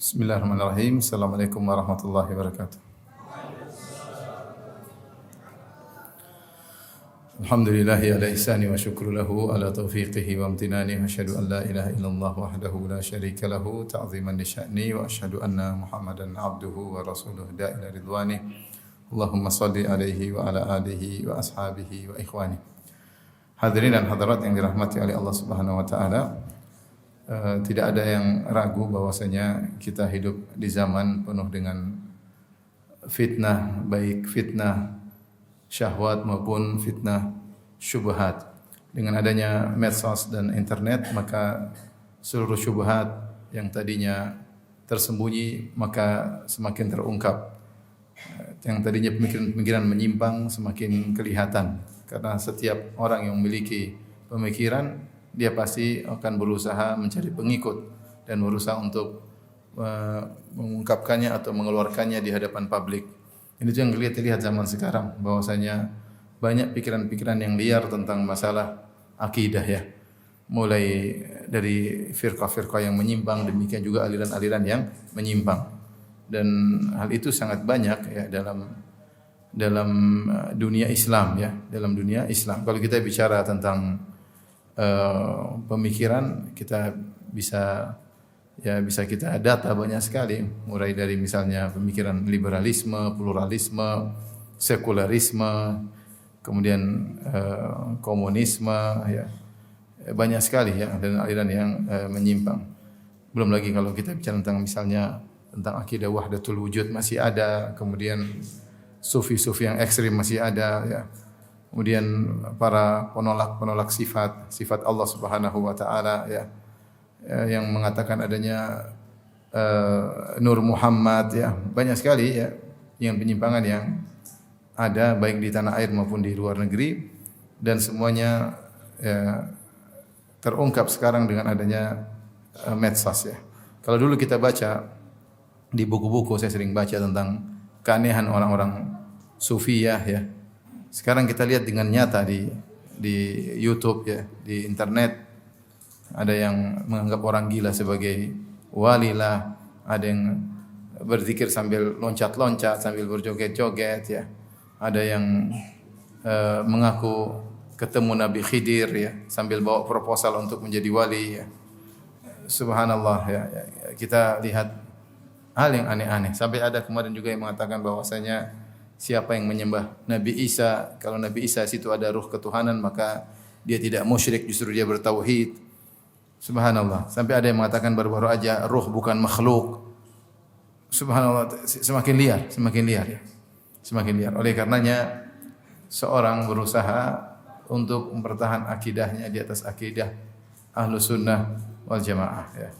Bismillahirrahmanirrahim. Assalamualaikum warahmatullahi wabarakatuh. Alhamdulillahi ala ihsani wa syukru lahu ala taufiqihi wa amtinani wa asyhadu an la ilaha illallah wahdahu la syarika lahu ta'ziman li sya'ni wa asyhadu anna Muhammadan abduhu wa rasuluh da'ila ridwani. Allahumma salli alaihi wa ala alihi wa ashabihi wa ikhwani. Hadirin dan hadirat yang dirahmati oleh Allah Subhanahu wa taala. Tidak ada yang ragu bahwasanya kita hidup di zaman penuh dengan fitnah, baik fitnah syahwat maupun fitnah syubhat. Dengan adanya medsos dan internet, maka seluruh syubhat yang tadinya tersembunyi maka semakin terungkap. Yang tadinya pemikiran-pemikiran menyimpang semakin kelihatan, karena setiap orang yang memiliki pemikiran dia pasti akan berusaha mencari pengikut dan berusaha untuk mengungkapkannya atau mengeluarkannya di hadapan publik. Ini yang dilihat zaman sekarang, bahwasanya banyak pikiran-pikiran yang liar tentang masalah akidah ya. Mulai dari firqah-firqah yang menyimpang, demikian juga aliran-aliran yang menyimpang. Dan hal itu sangat banyak ya dalam dunia Islam ya, dalam dunia Islam. Kalau kita bicara tentang pemikiran, kita bisa kita data banyak sekali, mulai dari misalnya pemikiran liberalisme, pluralisme, sekularisme, kemudian komunisme ya, banyak sekali ya, dan aliran yang menyimpang. Belum lagi kalau kita bicara tentang misalnya tentang akidah wahdatul wujud masih ada, kemudian sufi-sufi yang ekstrim masih ada ya. Kemudian para penolak sifat Allah Subhanahu wa taala ya, yang mengatakan adanya Nur Muhammad ya, banyak sekali ya yang penyimpangan yang ada baik di tanah air maupun di luar negeri, dan semuanya ya, terungkap sekarang dengan adanya medsos ya. Kalau dulu kita baca di buku-buku, saya sering baca tentang keanehan orang-orang sufiyah ya. Sekarang kita lihat dengan nyata di YouTube ya, di internet, ada yang menganggap orang gila sebagai wali lah, ada yang berzikir sambil loncat-loncat, sambil berjoget-joget ya. Ada yang mengaku ketemu Nabi Khidir ya, sambil bawa proposal untuk menjadi wali ya. Subhanallah ya, kita lihat hal yang aneh-aneh. Sampai ada kemarin juga yang mengatakan bahwasanya siapa yang menyembah Nabi Isa, kalau Nabi Isa situ ada ruh ketuhanan, maka dia tidak musyrik, justru dia bertauhid. Subhanallah. Sampai ada yang mengatakan baru-baru aja ruh bukan makhluk. Subhanallah, semakin liar ya. Semakin liar. Oleh karenanya seorang berusaha untuk mempertahankan akidahnya di atas akidah Ahlus Sunnah wal Jamaah ya.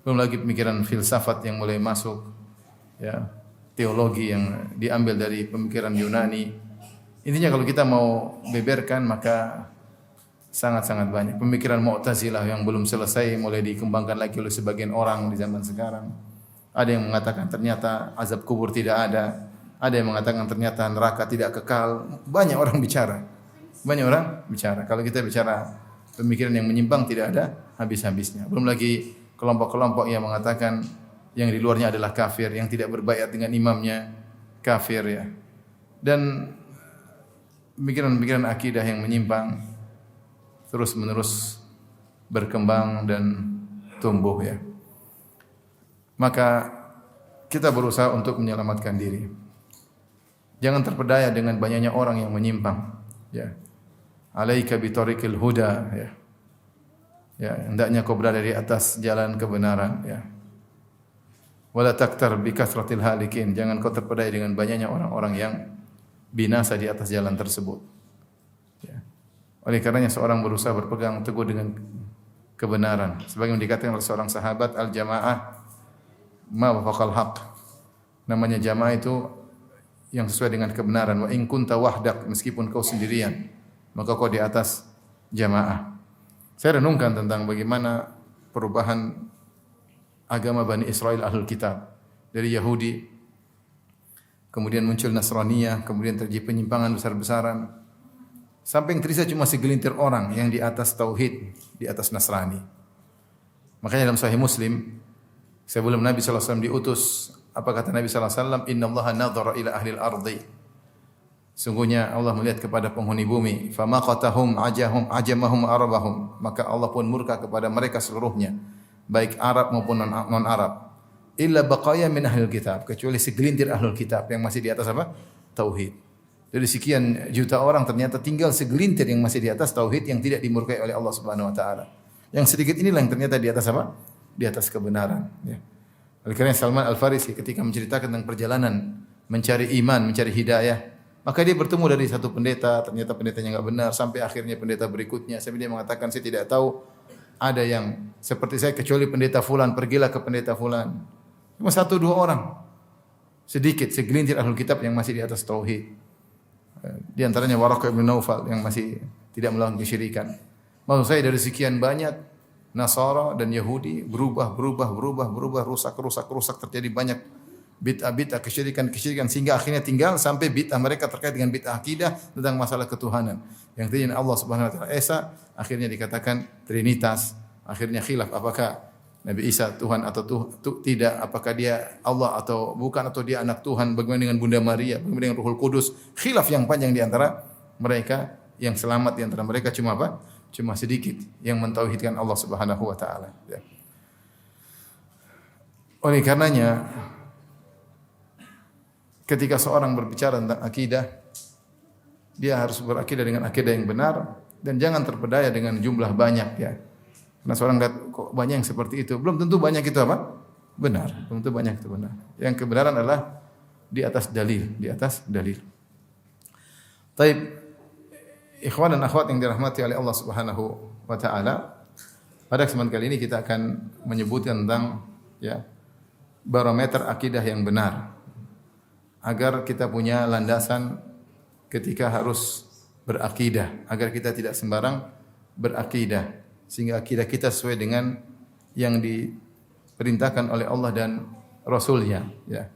Belum lagi pemikiran filsafat yang mulai masuk ya. Teologi yang diambil dari pemikiran Yunani. Intinya kalau kita mau beberkan maka sangat-sangat banyak. Pemikiran Mu'tazilah yang belum selesai mulai dikembangkan lagi oleh sebagian orang di zaman sekarang. Ada yang mengatakan ternyata azab kubur tidak ada. Ada yang mengatakan ternyata neraka tidak kekal. Banyak orang bicara. Kalau kita bicara pemikiran yang menyimpang tidak ada habis-habisnya. Belum lagi kelompok-kelompok yang mengatakan yang di luarnya adalah kafir, yang tidak berbaiat dengan imamnya kafir ya. Dan pemikiran-pemikiran akidah yang menyimpang terus-menerus berkembang dan tumbuh ya. Maka kita berusaha untuk menyelamatkan diri. Jangan terpedaya dengan banyaknya orang yang menyimpang ya. Alaika bi tariqil huda ya. Ya, hendaknya kau berada di atas jalan kebenaran ya. Wala taktar bi kasratil halikin, jangan kau terpedaya dengan banyaknya orang-orang yang binasa di atas jalan tersebut. Ya. Oleh karenanya seorang berusaha berpegang teguh dengan kebenaran. Sebagaimana dikatakan oleh seorang sahabat, al-jamaah ma wafaqal haq. Namanya jamaah itu yang sesuai dengan kebenaran. Wa in kunta wahdak, meskipun kau sendirian, maka kau di atas jamaah. Saya renungkan tentang bagaimana perubahan agama Bani Israel Ahlul Kitab. Dari Yahudi, kemudian muncul Nasraniyah, kemudian terjadi penyimpangan besar-besaran. Sampai yang tersisa cuma segelintir orang yang di atas tauhid, di atas Nasrani. Makanya dalam Sahih Muslim, Sebelum Nabi sallallahu alaihi wasallam diutus, apa kata Nabi sallallahu alaihi wasallam? Innallaha nadhara ila ahli al-ardi. Sungguhnya Allah melihat kepada penghuni bumi, famaqatahum ajamahum arabahum, maka Allah pun murka kepada mereka seluruhnya, baik Arab maupun non-Arab. Illa baqaya min ahlil kitab, kecuali segelintir ahlul kitab yang masih di atas apa? Tauhid. Dari sekian juta orang ternyata tinggal segelintir yang masih di atas tauhid yang tidak dimurkai oleh Allah Subhanahu wa taala. Yang sedikit inilah yang ternyata di atas apa? Di atas kebenaran, ya. Oleh karena Salman Al-Farisi ketika menceritakan tentang perjalanan mencari iman, mencari hidayah, maka dia bertemu dari satu pendeta, ternyata pendetanya enggak benar, sampai akhirnya pendeta berikutnya, sampai dia mengatakan saya tidak tahu ada yang seperti saya kecuali pendeta fulan, pergilah ke pendeta fulan. Cuma satu dua orang. Sedikit segelintir ahlul kitab yang masih di atas tauhid. Di antaranya Waraqah bin Naufal yang masih tidak melakukan kesyirikan. Maksud saya dari sekian banyak Nasara dan Yahudi berubah, rusak terjadi banyak bid'ah kesyirikan sehingga akhirnya tinggal sampai bid'ah mereka terkait dengan bid'ah akidah tentang masalah ketuhanan. Yang tadinya Allah Subhanahu wa taala esa, akhirnya dikatakan trinitas, akhirnya khilaf apakah Nabi Isa Tuhan atau tidak, apakah dia Allah atau bukan, atau dia anak Tuhan, bagaimana dengan Bunda Maria, bagaimana dengan Ruhul Kudus. Khilaf yang panjang di antara mereka, yang selamat di antara mereka cuma apa? Cuma sedikit yang mentauhidkan Allah Subhanahu wa taala, ya. Oleh karenanya ketika seorang berbicara tentang akidah, dia harus berakidah dengan akidah yang benar dan jangan terpedaya dengan jumlah banyak, ya. Karena seorang lihat kok banyak yang seperti itu, belum tentu banyak itu apa? Benar, belum tentu banyak itu benar. Yang kebenaran adalah di atas dalil, di atas dalil. Taib. Ikhwan dan akhwat yang dirahmati oleh Allah Subhanahu wa taala, pada kesempatan kali ini kita akan menyebutkan tentang, ya, barometer akidah yang benar agar kita punya landasan ketika harus berakidah, agar kita tidak sembarang berakidah sehingga akidah kita sesuai dengan yang diperintahkan oleh Allah dan Rasul-Nya, ya.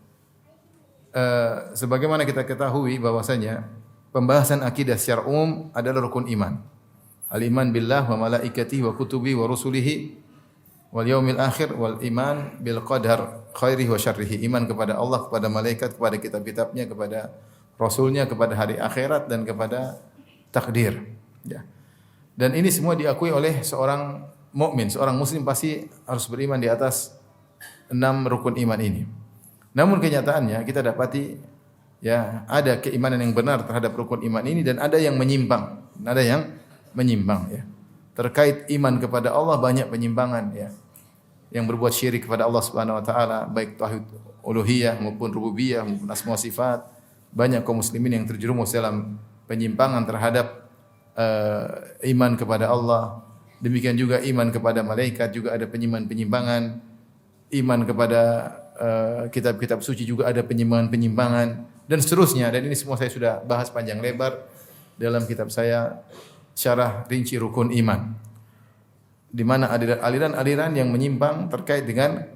Sebagaimana kita ketahui bahwasanya pembahasan akidah secara umum adalah rukun iman. Al-iman billah wa malaikatihi wa kutubihi wa rusulihi wal yaumil akhir wal iman bil qadar khairihi wa syarrihi. Iman kepada Allah, kepada malaikat, kepada kitab-kitabnya, kepada rasulnya, kepada hari akhirat dan kepada takdir, ya. Dan ini semua diakui oleh seorang mukmin, seorang muslim pasti harus beriman di atas 6 rukun iman ini. Namun kenyataannya kita dapati, ya, ada keimanan yang benar terhadap rukun iman ini dan ada yang menyimpang. Ya. Terkait iman kepada Allah banyak penyimpangan, ya. Yang berbuat syirik kepada Allah Subhanahu wa taala, baik tauhid uluhiyah maupun rububiyah maupun asma wa sifat. Banyak kaum muslimin yang terjerumus dalam penyimpangan terhadap iman kepada Allah. Demikian juga iman kepada malaikat juga ada penyimpangan. Iman kepada kitab-kitab suci juga ada penyimpangan dan seterusnya. Dan ini semua saya sudah bahas panjang lebar dalam kitab saya Syarah Rinci Rukun Iman, di mana ada aliran-aliran yang menyimpang terkait dengan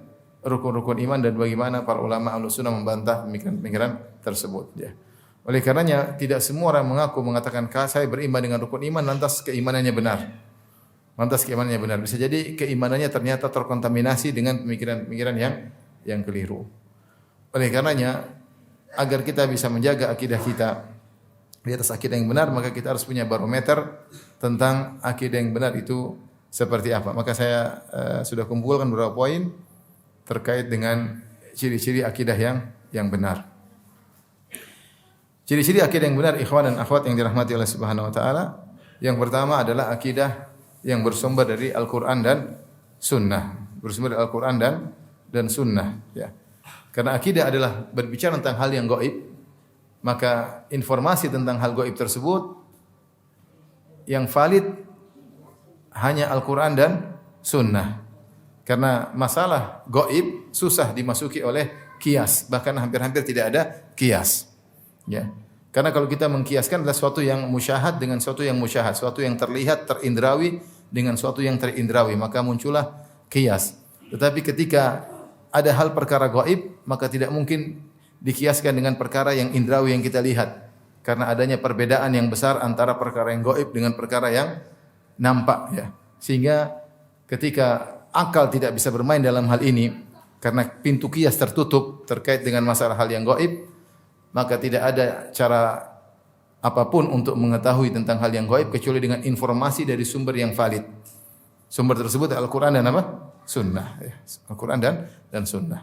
rukun-rukun iman dan bagaimana para ulama Ahlussunnah membantah pemikiran tersebut, ya. Oleh karenanya tidak semua orang mengatakan saya beriman dengan rukun iman lantas keimanannya benar. Bisa jadi keimanannya ternyata terkontaminasi dengan pemikiran-pemikiran yang keliru. Oleh karenanya agar kita bisa menjaga akidah kita di atas akidah yang benar, maka kita harus punya barometer tentang akidah yang benar itu seperti apa. Maka saya sudah kumpulkan beberapa poin terkait dengan ciri-ciri akidah yang benar. Ciri-ciri akidah yang benar, ikhwan dan akhwat yang dirahmati oleh Subhanahu wa taala, yang pertama adalah akidah yang bersumber dari Al-Qur'an dan Sunnah. Bersumber dari Al-Qur'an dan Sunnah, ya. Karena akidah adalah berbicara tentang hal yang gaib, maka informasi tentang hal gaib tersebut yang valid hanya Al-Qur'an dan Sunnah. Karena masalah gaib susah dimasuki oleh kias, bahkan hampir-hampir tidak ada kias. Ya. Karena kalau kita mengkiaskan adalah suatu yang musyahad dengan suatu yang musyahad, suatu yang terlihat terindrawi dengan suatu yang terindrawi, maka muncullah kias. Tetapi ketika ada hal perkara gaib, maka tidak mungkin dikiaskan dengan perkara yang indrawi yang kita lihat. Karena adanya perbedaan yang besar antara perkara yang gaib dengan perkara yang nampak, ya. Sehingga ketika akal tidak bisa bermain dalam hal ini, Karena pintu qiyas tertutup terkait dengan masalah hal yang gaib, maka tidak ada cara apapun untuk mengetahui tentang hal yang gaib kecuali dengan informasi dari sumber yang valid. Sumber tersebut Al-Qur'an dan apa? Sunnah. Ya. Al-Qur'an dan Sunnah.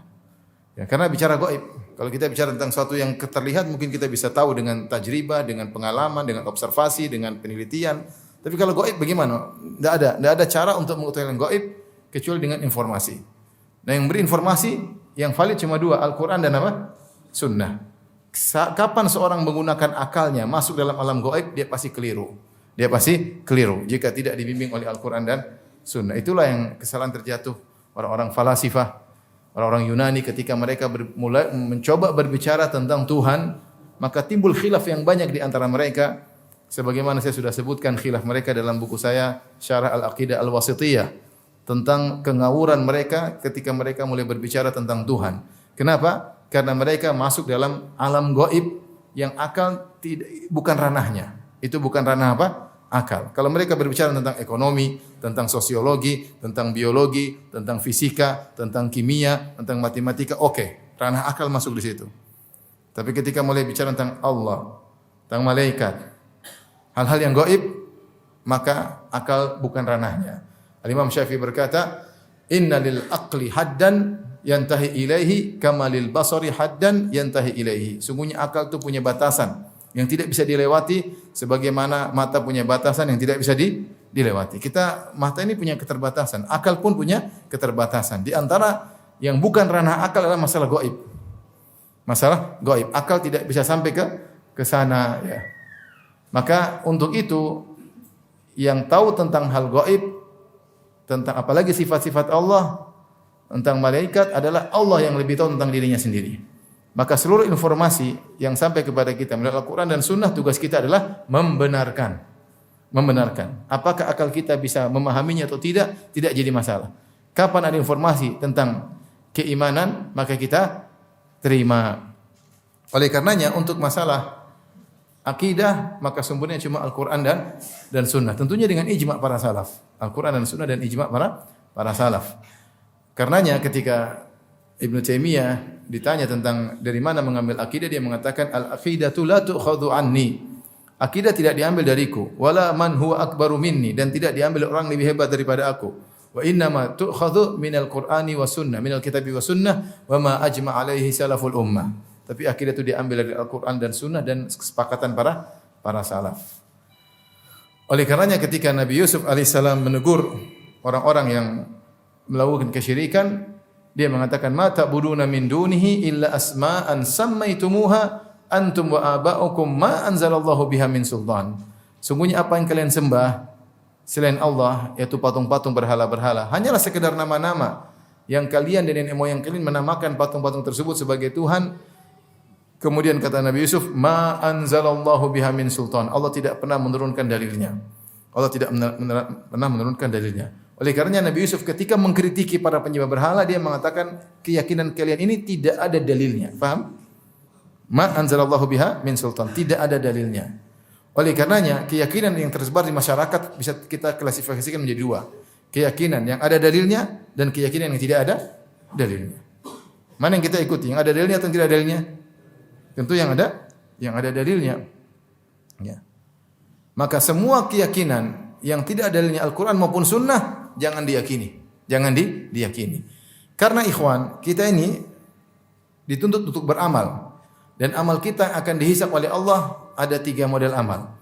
Ya, karena bicara gaib, kalau kita bicara tentang sesuatu yang terlihat mungkin kita bisa tahu dengan tajribah, dengan pengalaman, dengan observasi, dengan penelitian. Tapi kalau gaib bagaimana? Tidak ada cara untuk mengetahui yang gaib kecuali dengan informasi. Nah, yang beri informasi yang valid cuma dua, Al-Quran dan apa? Sunnah. Kapan seorang menggunakan akalnya masuk dalam alam gaib, dia pasti keliru. Dia pasti keliru jika tidak dibimbing oleh Al-Quran dan Sunnah. Itulah yang kesalahan terjatuh orang-orang falasifah, orang-orang Yunani ketika mereka mulai mencoba berbicara tentang Tuhan, maka timbul khilaf yang banyak di antara mereka. Sebagaimana saya sudah sebutkan khilaf mereka dalam buku saya Syarah Al-Aqidah Al-Wasithiyah, tentang kengawuran mereka ketika mereka mulai berbicara tentang Tuhan. Kenapa? Karena mereka masuk dalam alam gaib yang akal bukan ranahnya. Itu bukan ranah apa? Akal. Kalau mereka berbicara tentang ekonomi, tentang sosiologi, tentang biologi, tentang fisika, tentang kimia, tentang matematika, oke, ranah akal masuk di situ. Tapi ketika mulai bicara tentang Allah, tentang malaikat, hal-hal yang gaib, maka akal bukan ranahnya. Al-Imam Syafi'i berkata, "Inna lil aqli haddan yantahi ilaihi kama lil basari haddan yantahi ilaihi." Sungguhnya akal itu punya batasan yang tidak bisa dilewati sebagaimana mata punya batasan yang tidak bisa dilewati. Mata ini punya keterbatasan, akal pun punya keterbatasan. Di antara yang bukan ranah akal adalah masalah gaib. Masalah gaib, akal tidak bisa sampai ke sana ya. Maka untuk itu yang tahu tentang hal gaib, tentang apalagi sifat-sifat Allah, tentang malaikat adalah Allah yang lebih tahu tentang dirinya sendiri. Maka seluruh informasi yang sampai kepada kita melalui Al-Quran dan Sunnah, tugas kita adalah membenarkan. Apakah akal kita bisa memahaminya atau tidak jadi masalah. Kapan ada informasi tentang keimanan, maka kita terima. Oleh karenanya untuk masalah akidah maka sumbernya cuma Al-Quran dan Sunnah. Tentunya dengan ijma' para salaf. Al-Quran dan Sunnah dan ijma' para salaf. Karenanya ketika Ibnu Taimiyah ditanya tentang dari mana mengambil akidah, dia mengatakan al-aqidatu la tu'khadhu anni. Akidah tidak diambil dariku, wala man huwa akbaru minni, dan tidak diambil orang lebih hebat daripada aku. Wa inna ma tu'khadhu minal Qur'ani wa sunnah, minal kitabi wa sunnah wa ma ajma' alaihi salaful ummah. Tapi akidah itu diambil dari Al-Quran dan Sunnah dan kesepakatan para salaf. Oleh karenanya ketika Nabi Yusuf alaihissalam menegur orang-orang yang melakukan kesyirikan, dia mengatakan, "Ma ta'buduna min dunihi illa asma'an sammaitumuha antum wa aba'ukum ma anzalallahu biha min sultan." Sungguhnya apa yang kalian sembah selain Allah, yaitu patung-patung berhala-berhala, hanyalah sekedar nama-nama yang kalian dan nenek moyang kalian menamakan patung-patung tersebut sebagai Tuhan. Kemudian kata Nabi Yusuf, "Ma anzalallahu biha min sultan." Allah tidak pernah menurunkan dalilnya. Allah tidak pernah menurunkan dalilnya. Oleh karenanya Nabi Yusuf ketika mengkritiki para penyembah berhala, dia mengatakan keyakinan kalian ini tidak ada dalilnya. Faham? Ma anzalallahu biha min sultan. Tidak ada dalilnya. Oleh karenanya keyakinan yang tersebar di masyarakat bisa kita klasifikasikan menjadi dua. Keyakinan yang ada dalilnya dan keyakinan yang tidak ada dalilnya. Mana yang kita ikuti? Yang ada dalilnya atau tidak ada dalilnya? Tentu yang ada dalilnya. Ya. Maka semua keyakinan yang tidak ada dalilnya Al-Quran maupun Sunnah jangan diyakini. Jangan diyakini. Karena ikhwan, kita ini dituntut untuk beramal. Dan amal kita akan dihisab oleh Allah ada 3 model amal.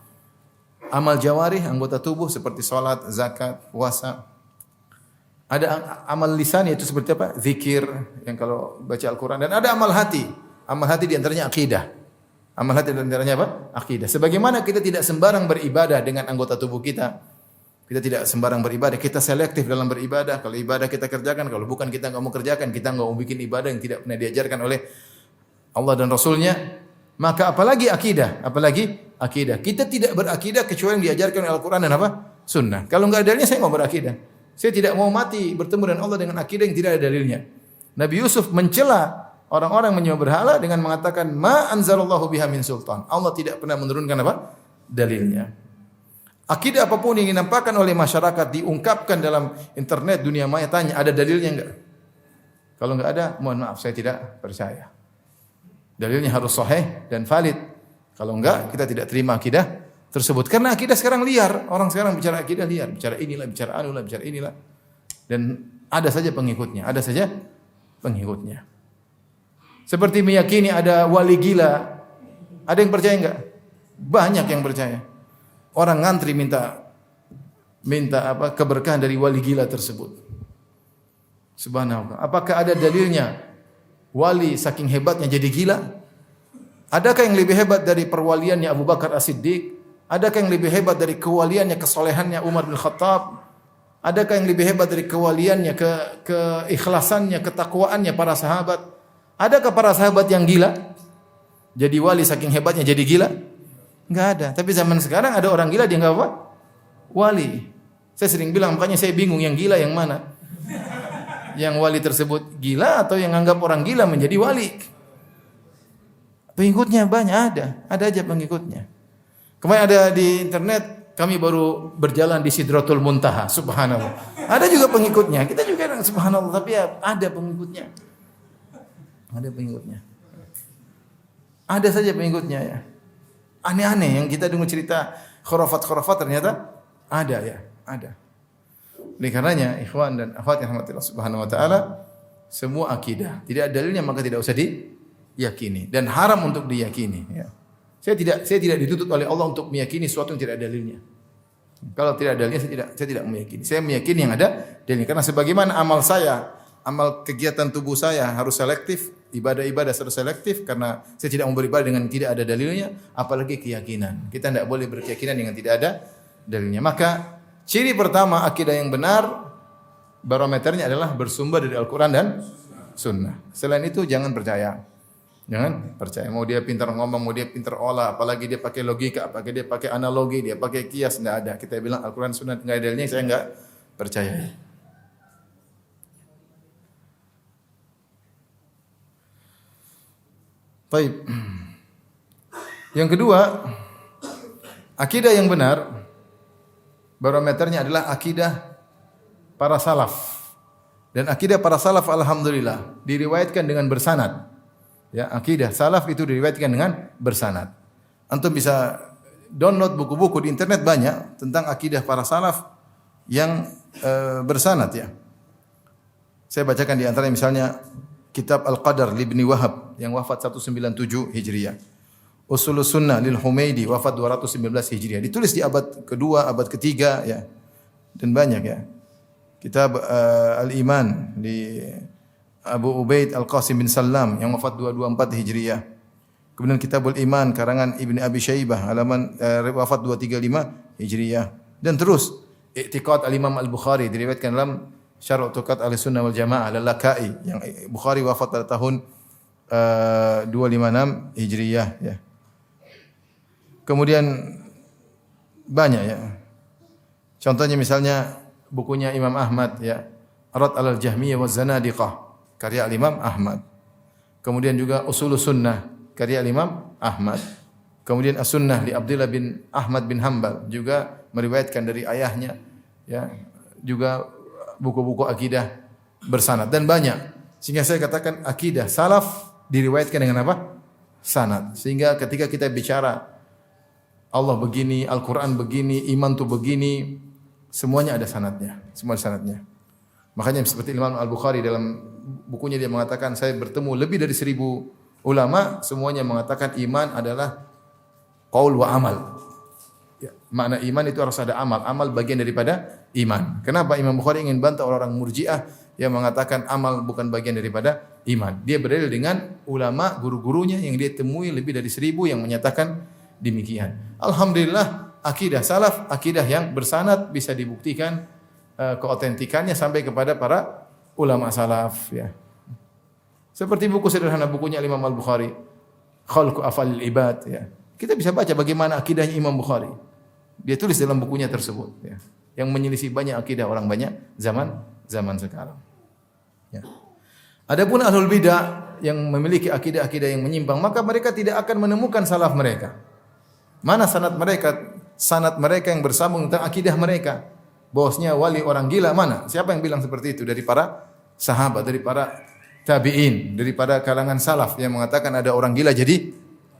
Amal jawarih, anggota tubuh seperti salat, zakat, puasa. Ada amal lisan yaitu seperti apa? Zikir yang kalau baca Al-Quran. Dan ada amal hati. Amal hati di antaranya akidah. Amal hati di antaranya apa? Akidah. Sebagaimana kita tidak sembarang beribadah dengan anggota tubuh kita. Kita tidak sembarang beribadah. Kita selektif dalam beribadah. Kalau ibadah kita kerjakan, kalau bukan kita enggak mau kerjakan. Kita enggak mau bikin ibadah yang tidak pernah diajarkan oleh Allah dan Rasulnya. Maka apalagi akidah? Apalagi akidah. Kita tidak berakidah kecuali yang diajarkan oleh Al-Quran dan apa? Sunnah. Kalau enggak ada dalilnya saya mau berakidah. Saya tidak mau mati bertemu dengan Allah dengan akidah yang tidak ada dalilnya. Nabi Yusuf mencela orang-orang menyembah berhala dengan mengatakan ma anzalallahu biha min sultan. Allah tidak pernah menurunkan apa? Dalilnya. Akidah apapun yang dinampakkan oleh masyarakat diungkapkan dalam internet dunia maya, tanya ada dalilnya enggak? Kalau enggak ada, mohon maaf saya tidak percaya. Dalilnya harus sahih dan valid. Kalau enggak, kita tidak terima akidah tersebut. Karena akidah sekarang liar. Orang sekarang bicara akidah liar. Bicara inilah, bicara anulah, bicara inilah. Dan ada saja pengikutnya. Ada saja pengikutnya. Seperti meyakini ada wali gila. Ada yang percaya enggak? Banyak yang percaya. Orang ngantri minta keberkahan dari wali gila tersebut. Subhanallah. Apakah ada dalilnya wali saking hebatnya jadi gila? Adakah yang lebih hebat dari perwaliannya Abu Bakar As-Siddiq? Adakah yang lebih hebat dari kewaliannya, kesolehannya Umar bin Khattab? Adakah yang lebih hebat dari kewaliannya, keikhlasannya, ketakwaannya para sahabat? Adakah para sahabat yang gila? Jadi wali saking hebatnya jadi gila? Enggak ada. Tapi zaman sekarang ada orang gila dia enggak apa? Wali. Saya sering bilang, makanya saya bingung yang gila yang mana? Yang wali tersebut gila atau yang anggap orang gila menjadi wali? Pengikutnya banyak, ada aja pengikutnya. Kemarin ada di internet, kami baru berjalan di Sidratul Muntaha, subhanallah. Ada juga pengikutnya, kita juga subhanallah, tapi ya ada pengikutnya. Ada pengikutnya. Ada saja pengikutnya ya. Aneh-aneh yang kita dengar cerita khurafat-khurafat ternyata ada ya, ada. Oleh karenanya, ikhwan dan akhwat yang rahmatillah subhanahu wa ta'ala, semua akidah tidak ada dalilnya maka tidak usah diyakini dan haram untuk diyakini ya. Saya tidak dituntut oleh Allah untuk meyakini sesuatu yang tidak ada dalilnya. Kalau tidak ada dalilnya saya tidak meyakini. Saya meyakini yang ada dalilnya karena sebagaimana amal saya, amal kegiatan tubuh saya harus selektif, ibadah-ibadah harus selektif karena saya tidak mau beribadah dengan tidak ada dalilnya, apalagi keyakinan. Kita tidak boleh berkeyakinan dengan tidak ada dalilnya. Maka ciri pertama akidah yang benar, barometernya adalah bersumber dari Al-Quran dan Sunnah. Selain itu jangan percaya. Jangan percaya. Mau dia pintar ngomong, mau dia pintar olah, apalagi dia pakai logika, apalagi dia pakai analogi, dia pakai kias, tidak ada. Kita bilang Al-Quran Sunnah tidak ada dalilnya, saya enggak percaya. Baik. Yang kedua, akidah yang benar barometernya adalah akidah para salaf. Dan akidah para salaf alhamdulillah diriwayatkan dengan bersanad. Ya, akidah salaf itu diriwayatkan dengan bersanad. Antum bisa download buku-buku di internet banyak tentang akidah para salaf yang bersanad ya. Saya bacakan di antaranya misalnya kitab Al-Qadar li Ibni Wahab yang wafat 197 Hijriah. Usulus Sunnah lil Humaidi wafat 219 Hijriah. Ditulis di abad kedua, abad ketiga ya. Dan banyak ya. Kitab Al-Iman di Abu Ubaid Al-Qasim bin Sallam yang wafat 224 Hijriah. Kemudian Kitabul Iman karangan Ibni Abi Syaibah halaman wafat 235 Hijriah. Dan terus I'tiqad Al-Imam Al-Bukhari diriwayatkan dalam Syarh I'tiqad Ahlussunnah wal Jamaah Al-Lakai yang Bukhari wafat pada tahun 256 Hijriah ya. Kemudian banyak ya. Contohnya misalnya bukunya Imam Ahmad ya, Rad al-Jahmiyah wa Zanadiqah karya Imam Ahmad. Kemudian juga Usulus Sunnah karya Imam Ahmad. Kemudian As-Sunnah li Abdullah bin Ahmad bin Hanbal juga meriwayatkan dari ayahnya ya. Juga buku-buku akidah bersanad dan banyak. Sehingga saya katakan akidah salaf diriwayatkan dengan apa? Sanad. Sehingga ketika kita bicara Allah begini, Al-Quran begini, iman tu begini, semuanya ada sanadnya. Semua ada sanadnya. Makanya seperti Imam Al-Bukhari dalam bukunya dia mengatakan, saya bertemu lebih dari 1000 ulama, semuanya mengatakan iman adalah qaul wa amal. Ya, makna iman itu harus ada amal. Amal bagian daripada iman. Kenapa Imam Bukhari ingin bantah orang Murji'ah yang mengatakan amal bukan bagian daripada iman. Dia berdalil dengan ulama, guru-gurunya yang dia temui lebih dari 1000 yang menyatakan demikian. Alhamdulillah akidah salaf, akidah yang bersanad bisa dibuktikan keotentikannya sampai kepada para ulama salaf ya. Seperti buku sederhana bukunya Imam Al-Bukhari, Khalqu Afalil Ibad ya. Kita bisa baca bagaimana akidahnya Imam Bukhari. Dia tulis dalam bukunya tersebut ya. Yang menyelisih banyak akidah orang banyak zaman sekarang. Ya. Adapun ahlul bidah yang memiliki akidah-akidah yang menyimpang, maka mereka tidak akan menemukan salaf mereka. Mana sanad mereka? Sanad mereka yang bersambung tentang akidah mereka. Bahwasanya wali orang gila mana? Siapa yang bilang seperti itu? Dari para sahabat, dari para tabi'in, daripada kalangan salaf yang mengatakan ada orang gila jadi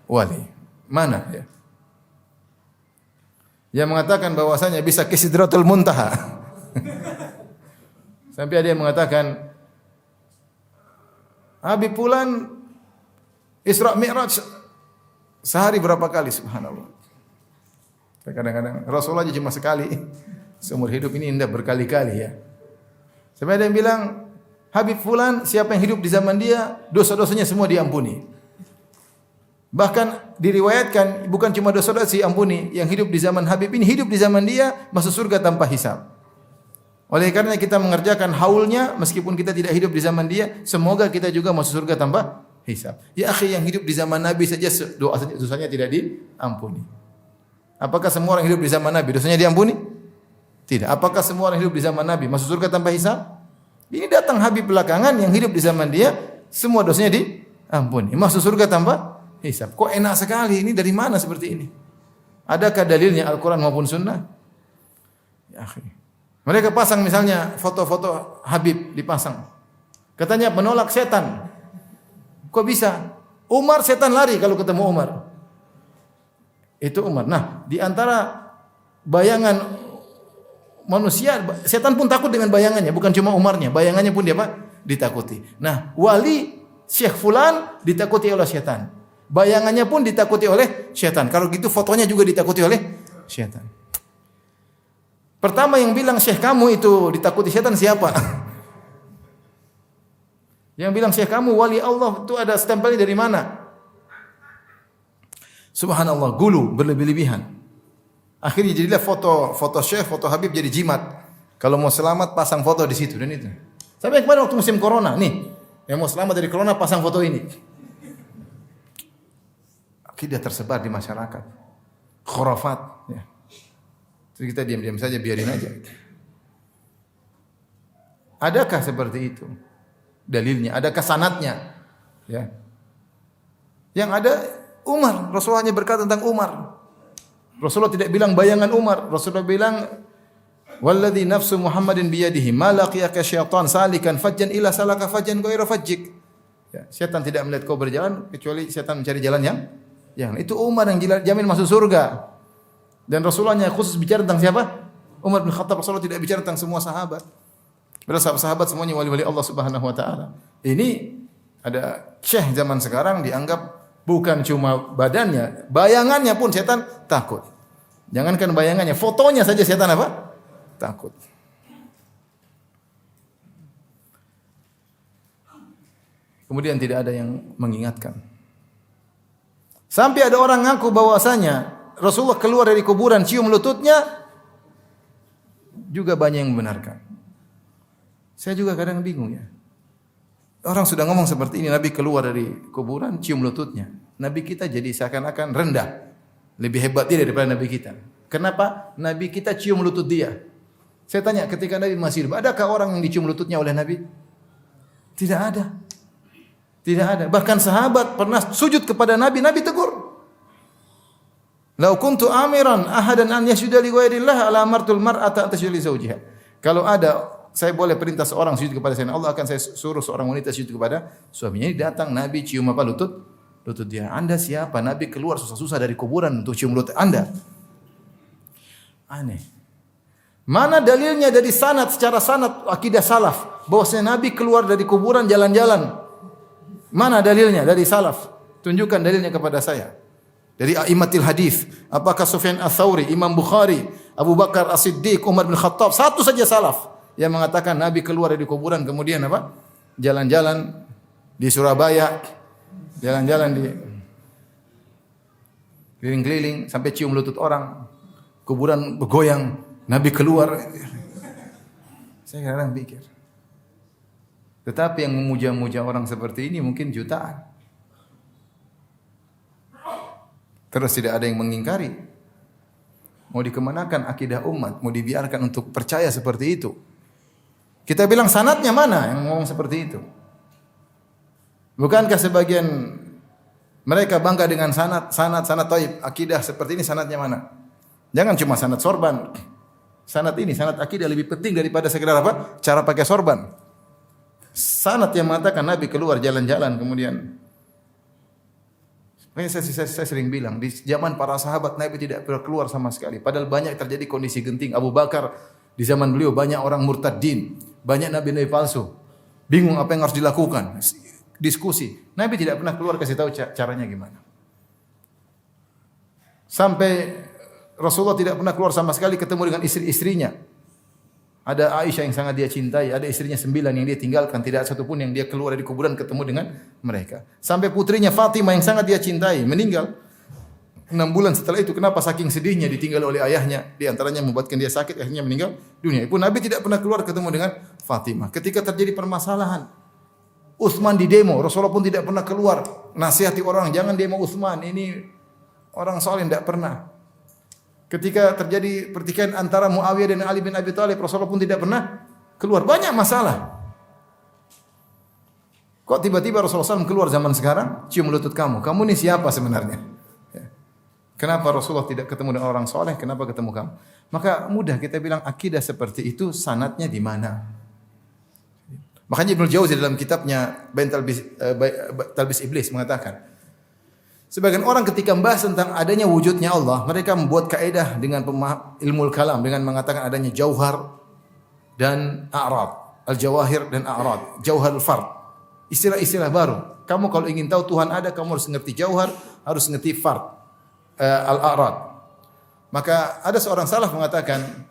wali. Mana ya? Yang mengatakan bahwasanya bisa ke Sidratul Muntaha. Sampai ada yang mengatakan Habib fulan Isra Mi'raj sehari berapa kali, subhanallah. Kadang-kadang Rasulullah cuma sekali. Seumur hidup ini indah berkali-kali ya. Sampai ada yang bilang Habib fulan, siapa yang hidup di zaman dia, dosa-dosanya semua diampuni. Bahkan diriwayatkan bukan cuma dosa-dosa diampuni, yang hidup di zaman Habib ini hidup di zaman dia masuk surga tanpa hisab. Oleh karena kita mengerjakan haulnya meskipun kita tidak hidup di zaman dia, semoga kita juga masuk surga tanpa hisab. Ya akhi, yang hidup di zaman Nabi saja dosanya tidak diampuni. Apakah semua orang hidup di zaman Nabi dosanya diampuni? Tidak. Apakah semua orang hidup di zaman Nabi masuk surga tanpa hisab? Ini datang Habib belakangan yang hidup di zaman dia, semua dosanya diampuni. Masuk surga tanpa hisab. Kok enak sekali, ini dari mana seperti ini? Adakah dalilnya Al-Quran maupun Sunnah? Ya akhi. Mereka pasang misalnya foto-foto Habib dipasang. Katanya menolak setan. Kok bisa? Umar setan lari kalau ketemu Umar. Itu Umar. Nah, di antara bayangan manusia, setan pun takut dengan bayangannya, bukan cuma Umarnya, bayangannya pun dia apa? Ditakuti. Nah, wali Syekh fulan ditakuti oleh setan. Bayangannya pun ditakuti oleh setan. Kalau gitu fotonya juga ditakuti oleh setan. Pertama yang bilang Syekh kamu itu ditakuti setan siapa? Yang bilang Syekh kamu wali Allah itu ada stempelnya dari mana? Subhanallah, gulu berlebih-lebihan. Akhirnya jadilah foto Syekh, foto Habib jadi jimat. Kalau mau selamat pasang foto di situ dan itu. Sampai kemarin waktu musim corona, nih, yang mau selamat dari corona pasang foto ini. Akidah tersebar di masyarakat. Khurafat, ya. Jadi kita diam-diam saja, biarin aja. Adakah seperti itu? Dalilnya, adakah sanadnya? Ya. Yang ada Umar, Rasulullah hanya berkata tentang Umar. Rasulullah tidak bilang bayangan Umar. Rasulullah bilang walladzi nafsu Muhammadin biyadihi ma laqiyaka syaitan salikan fajjan ila salaka fajjan ghairu fajjik. Ya, setan tidak melihat kau berjalan kecuali setan mencari jalan yang itu Umar yang jamin masuk surga. Dan Rasulullah hanya khusus bicara tentang siapa? Umar bin Khattab. Rasulullah tidak bicara tentang semua sahabat. Padahal sahabat semuanya wali-wali Allah Subhanahu wa taala. Ini ada syekh zaman sekarang dianggap bukan cuma badannya, bayangannya pun setan takut. Jangankan bayangannya, fotonya saja setan apa? Takut. Kemudian tidak ada yang mengingatkan. Sampai ada orang ngaku bahwasanya Rasulullah keluar dari kuburan cium lututnya, juga banyak yang membenarkan. Saya juga kadang bingung ya. Orang sudah ngomong seperti ini, Nabi keluar dari kuburan cium lututnya. Nabi kita jadi seakan-akan rendah. Lebih hebat dia daripada Nabi kita. Kenapa? Nabi kita cium lutut dia. Saya tanya ketika Nabi masih hidup, adakah orang yang dicium lututnya oleh Nabi? Tidak ada. Tidak ada. Bahkan sahabat pernah sujud kepada Nabi, Nabi tegur. Lau kuntu amiran ahadan an yasjuda li ghairillah ala amartul mar'ata an tasjuda li zawjiha. Kalau ada saya boleh perintah seorang sujud kepada selain Allah, akan saya suruh seorang wanita sujud kepada suaminya. Ini datang Nabi cium apa lutut dia. Anda siapa? Nabi keluar susah-susah dari kuburan untuk cium lutut Anda. Aneh. Mana dalilnya dari sanad, secara sanad akidah salaf bahwasanya Nabi keluar dari kuburan jalan-jalan? Mana dalilnya dari salaf? Tunjukkan dalilnya kepada saya. Dari a'immatil hadis, apakah Sufyan Ats-Tsauri, Imam Bukhari, Abu Bakar As-Siddiq, Umar bin Khattab, satu saja salaf yang mengatakan Nabi keluar dari kuburan kemudian apa? Jalan-jalan di Surabaya, jalan-jalan di keliling-keliling sampai cium lutut orang. Kuburan bergoyang, Nabi keluar. Saya kadang pikir. Tetapi yang memuja-muja orang seperti ini mungkin jutaan. Terus tidak ada yang mengingkari. Mau dikemanakan akidah umat, mau dibiarkan untuk percaya seperti itu. Kita bilang sanadnya mana yang ngomong seperti itu? Bukankah sebagian mereka bangga dengan sanad thaib, akidah seperti ini sanadnya mana? Jangan cuma sanad sorban. Sanad ini, sanad akidah lebih penting daripada sekedar apa? Cara pakai sorban. Sanad yang mengatakan Nabi keluar jalan-jalan kemudian. Makanya saya sering bilang di zaman para sahabat Nabi tidak pernah keluar sama sekali. Padahal banyak terjadi kondisi genting. Abu Bakar di zaman beliau banyak orang murtadin, banyak nabi-nabi palsu. Bingung apa yang harus dilakukan. Diskusi. Nabi tidak pernah keluar kasih tahu caranya gimana. Sampai Rasulullah tidak pernah keluar sama sekali ketemu dengan istri-istrinya. Ada Aisyah yang sangat dia cintai, ada istrinya 9 yang dia tinggalkan, tidak satu pun yang dia keluar dari kuburan ketemu dengan mereka. Sampai putrinya Fatimah yang sangat dia cintai meninggal. 6 bulan setelah itu, kenapa saking sedihnya ditinggal oleh ayahnya, di antaranya membuatkan dia sakit, akhirnya meninggal dunia. Pun Nabi tidak pernah keluar ketemu dengan Fatimah. Ketika terjadi permasalahan, Utsman di demo, Rasulullah pun tidak pernah keluar nasihati orang, jangan demo Utsman, ini orang saleh, tidak pernah. Ketika terjadi pertikaian antara Muawiyah dan Ali bin Abi Thalib, Rasulullah pun tidak pernah keluar. Banyak masalah. Kok tiba-tiba Rasulullah SAW keluar zaman sekarang, cium lutut kamu. Kamu ini siapa sebenarnya? Ya. Kenapa Rasulullah tidak ketemu dengan orang soleh? Kenapa ketemu kamu? Maka mudah kita bilang akidah seperti itu sanadnya di mana? Makanya Ibnu Jauzi dalam kitabnya Bain Talbis Iblis mengatakan, sebagian orang ketika membahas tentang adanya wujudnya Allah, mereka membuat kaidah dengan ilmu kalam dengan mengatakan adanya jauhar dan a'rad, al-jawahir dan a'rad, jauharul fard. Istilah-istilah baru. Kamu kalau ingin tahu Tuhan ada, kamu harus mengerti jauhar, harus mengerti fard, al-a'rad. Maka ada seorang salaf mengatakan,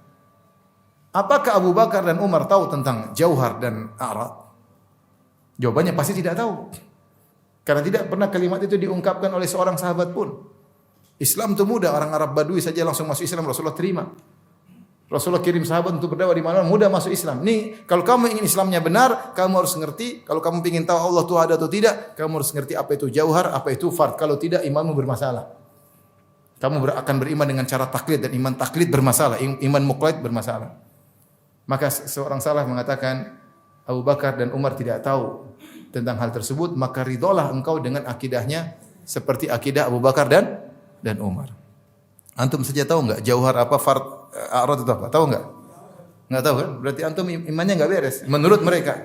apakah Abu Bakar dan Umar tahu tentang jauhar dan a'rad? Jawabannya pasti tidak tahu. Karena tidak pernah kalimat itu diungkapkan oleh seorang sahabat pun. Islam itu mudah, orang Arab Badui saja langsung masuk Islam, Rasulullah terima. Rasulullah kirim sahabat untuk berdakwah di mana mudah masuk Islam. Nih, kalau kamu ingin Islamnya benar, kamu harus ngerti. Kalau kamu ingin tahu Allah itu ada atau tidak, kamu harus ngerti apa itu jauhar, apa itu fard. Kalau tidak, imanmu bermasalah. Kamu akan beriman dengan cara taklid dan iman taklid bermasalah, iman muqallid bermasalah. Maka seorang salaf mengatakan Abu Bakar dan Umar tidak tahu tentang hal tersebut, maka ridholah engkau dengan akidahnya seperti akidah Abu Bakar dan Umar. Antum saja tahu enggak jauhar apa, fard, a'rad itu apa? Tahu enggak? Enggak tahu kan? Berarti antum imannya enggak beres menurut mereka.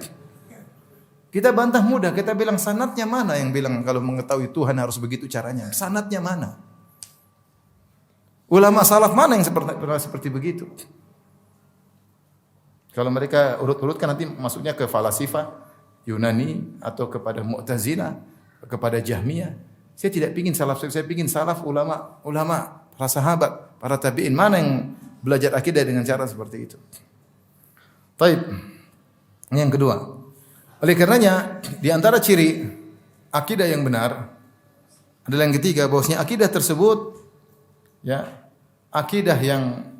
Kita bantah mudah, kita bilang sanadnya mana yang bilang kalau mengetahui Tuhan harus begitu caranya? Sanadnya mana? Ulama salaf mana yang seperti begitu? Kalau mereka urut-urutkan nanti masuknya ke falasifah Yunani atau kepada Mu'tazilah, kepada Jahmiyah. Saya tidak pingin salaf, saya pingin salaf ulama, para sahabat, para tabi'in. Mana yang belajar akidah dengan cara seperti itu? Baik. Yang kedua. Oleh karenanya di antara ciri akidah yang benar adalah yang ketiga, bahwasanya akidah tersebut ya, akidah yang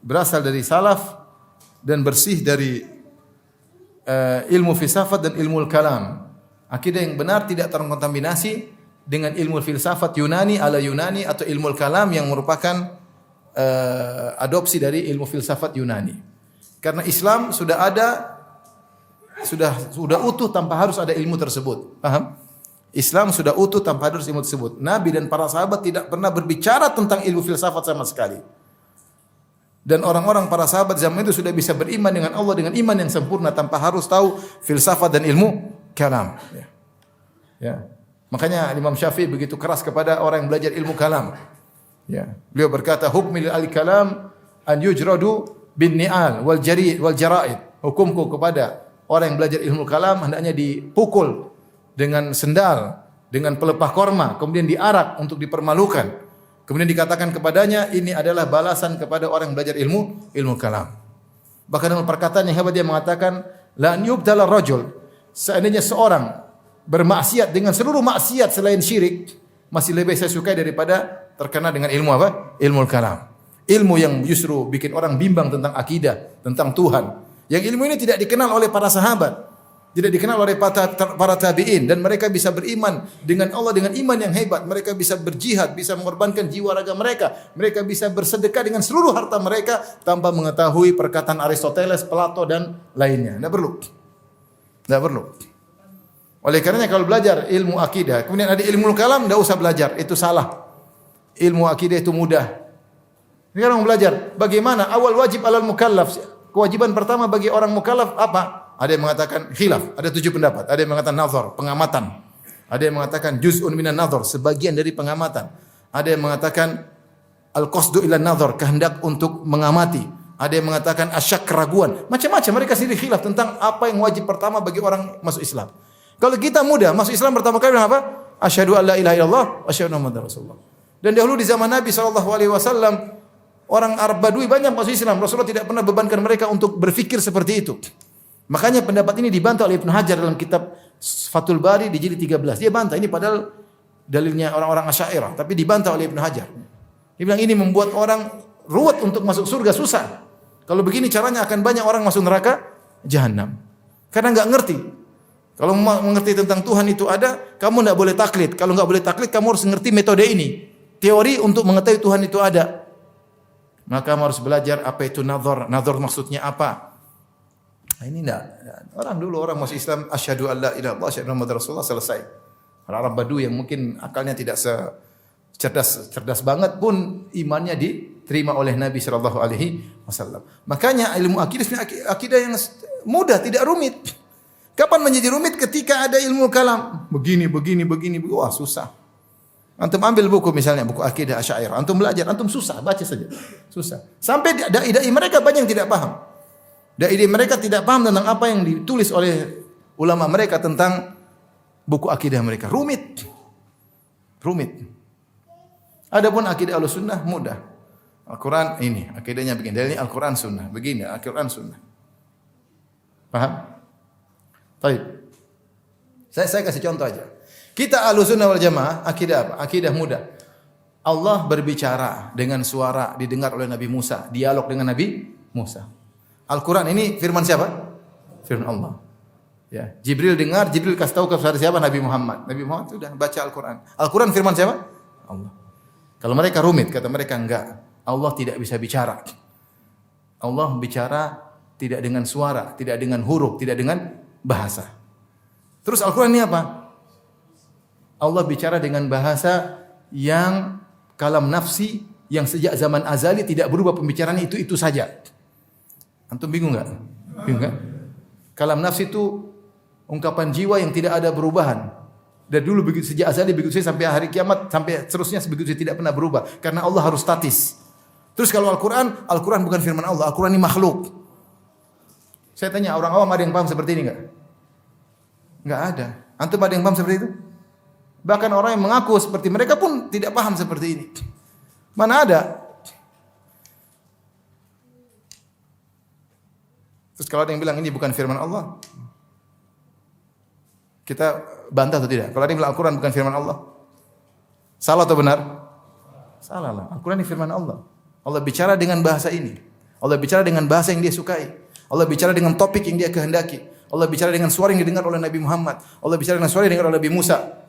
berasal dari salaf dan bersih dari ilmu filsafat dan ilmu kalam. Akidah yang benar tidak terkontaminasi dengan ilmu filsafat Yunani ala Yunani atau ilmu kalam yang merupakan adopsi dari ilmu filsafat Yunani. Karena Islam sudah ada, sudah utuh tanpa harus ada ilmu tersebut. Paham? Islam sudah utuh tanpa harus ilmu tersebut. Nabi dan para sahabat tidak pernah berbicara tentang ilmu filsafat sama sekali. Dan orang-orang para sahabat zaman itu sudah bisa beriman dengan Allah dengan iman yang sempurna tanpa harus tahu filsafat dan ilmu kalam. Ya. Makanya Imam Syafi'i begitu keras kepada orang yang belajar ilmu kalam. Ya. Beliau berkata, "Hukmi al-kalam an yujradu bin ni'al wal jara'id." Hukumku kepada orang yang belajar ilmu kalam hendaknya dipukul dengan sendal, dengan pelepah korma, kemudian diarak untuk dipermalukan. Kemudian dikatakan kepadanya, ini adalah balasan kepada orang yang belajar ilmu kalam. Bahkan dalam perkataan yang hebat dia mengatakan, la an yubtala rajul, seandainya seorang bermaksiat dengan seluruh maksiat selain syirik, masih lebih saya sukai daripada terkena dengan ilmu apa? Ilmu kalam. Ilmu yang justru bikin orang bimbang tentang akidah, tentang Tuhan. Yang ilmu ini tidak dikenal oleh para sahabat. Tidak dikenal oleh para tabi'in, dan mereka bisa beriman dengan Allah dengan iman yang hebat. Mereka bisa berjihad, bisa mengorbankan jiwa raga mereka. Mereka bisa bersedekah dengan seluruh harta mereka tanpa mengetahui perkataan Aristoteles, Plato dan lainnya. Tidak perlu. Tidak perlu. Oleh karenanya kalau belajar ilmu akidah, kemudian ada ilmu kalam, tidak usah belajar, itu salah. Ilmu akidah itu mudah. Sekarang belajar bagaimana awal wajib alal mukallaf. Kewajiban pertama bagi orang mukallaf apa? Ada yang mengatakan khilaf, ada 7 pendapat. Ada yang mengatakan nazar, pengamatan. Ada yang mengatakan juz'un minan nazar, sebagian dari pengamatan. Ada yang mengatakan al-qasdu ila nazar, kehendak untuk mengamati. Ada yang mengatakan asyak, keraguan. Macam-macam mereka sendiri khilaf tentang apa yang wajib pertama bagi orang masuk Islam. Kalau kita muda masuk Islam pertama kali bilang apa? Asyhadu an la ilaha illallah wa asyhadu anna muhammadar rasulullah. Dan dahulu di zaman Nabi SAW, orang Arab Badui banyak masuk Islam. Rasulullah tidak pernah bebankan mereka untuk berfikir seperti itu. Makanya pendapat ini dibantah oleh Ibnu Hajar dalam kitab Fathul Bari di jilid 13. Dia bantah ini padahal dalilnya orang-orang Asy'ariyah, tapi dibantah oleh Ibnu Hajar. Dia bilang ini membuat orang ruwet untuk masuk surga, susah. Kalau begini caranya akan banyak orang masuk neraka jahanam. Karena enggak ngerti. Kalau mengerti tentang Tuhan itu ada, kamu enggak boleh taklid. Kalau enggak boleh taklid, kamu harus ngerti metode ini. Teori untuk mengetahui Tuhan itu ada. Maka kamu harus belajar apa itu nazar. Nazar maksudnya apa? Nah, ini enggak. Orang dulu orang masuk Islam asyhadu alla ilaha illallah asyhadu anna muhammadar rasulullah, selesai. Orang Arab Badui yang mungkin akalnya tidak cerdas banget pun imannya diterima oleh Nabi sallallahu alaihi wasallam. Makanya ilmu akidah yang mudah, tidak rumit. Kapan menjadi rumit? Ketika ada ilmu kalam. Begini. Wah, susah. Antum ambil buku misalnya, buku akidah Asy'ariyah. Antum belajar, antum susah, baca saja. Susah. Sampai dai-dai mereka banyak yang tidak paham. Dai-dai mereka tidak paham tentang apa yang ditulis oleh ulama mereka tentang buku akidah mereka. Rumit. Adapun akidah Ahlussunnah mudah. Al-Quran ini, akidahnya begini. Dalilnya Al-Quran Sunnah. Begini, Al-Quran Sunnah. Paham? Baik. Saya kasih contoh aja. Kita Ahlussunnah wal Jamaah, akidah apa? Akidah mudah. Allah berbicara dengan suara didengar oleh Nabi Musa, dialog dengan Nabi Musa. Al-Quran ini firman siapa? Firman Allah. Ya, Jibril dengar, Jibril kasih tahu kepada siapa? Nabi Muhammad. Nabi Muhammad sudah baca Al-Quran. Al-Quran firman siapa? Allah. Kalau mereka rumit, kata mereka enggak. Allah tidak bisa bicara. Allah bicara tidak dengan suara, tidak dengan huruf, tidak dengan bahasa. Terus Al-Quran ini apa? Allah bicara dengan bahasa yang kalam nafsi, yang sejak zaman azali tidak berubah pembicaraannya itu saja. Antum bingung enggak? Bingung enggak? Kalam nafsi itu ungkapan jiwa yang tidak ada perubahan. Dari dulu begitu, sejak azali begitu saja sampai hari kiamat, sampai seterusnya begitu saja, tidak pernah berubah. Karena Allah harus statis. Terus kalau Al-Quran bukan firman Allah, Al-Quran ini makhluk. Saya tanya orang awam, ada yang paham seperti ini enggak? Enggak ada. Antum ada yang paham seperti itu? Bahkan orang yang mengaku seperti mereka pun tidak paham seperti ini. Mana ada? Terus kalau ada yang bilang ini bukan firman Allah, kita bantah atau tidak? Kalau ada yang bilang Al-Quran bukan firman Allah, salah atau benar? Salah lah. Al-Quran ini firman Allah. Allah bicara dengan bahasa ini. Allah bicara dengan bahasa yang dia sukai. Allah bicara dengan topik yang dia kehendaki. Allah bicara dengan suara yang didengar oleh Nabi Muhammad. Allah bicara dengan suara yang didengar oleh Nabi Musa.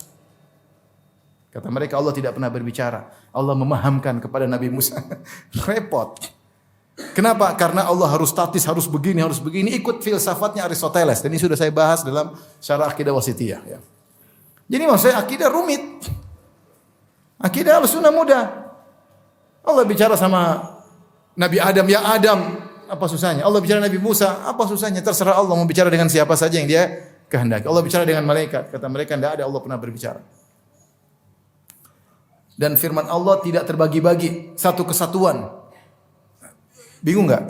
Kata mereka Allah tidak pernah berbicara. Allah memahamkan kepada Nabi Musa. Repot. Kenapa? Karena Allah harus statis, harus begini. Ikut filsafatnya Aristoteles. Dan ini sudah saya bahas dalam Syarah Aqidah Wasithiyah. Ya. Jadi maksud saya akidah rumit. Akidah Ahlussunnah mudah. Allah bicara sama Nabi Adam, ya Adam, apa susahnya? Allah bicara Nabi Musa, apa susahnya? Terserah Allah mau bicara dengan siapa saja yang dia kehendaki. Allah bicara dengan malaikat. Kata mereka tidak ada Allah pernah berbicara. Dan firman Allah tidak terbagi-bagi, satu kesatuan. Bingung enggak?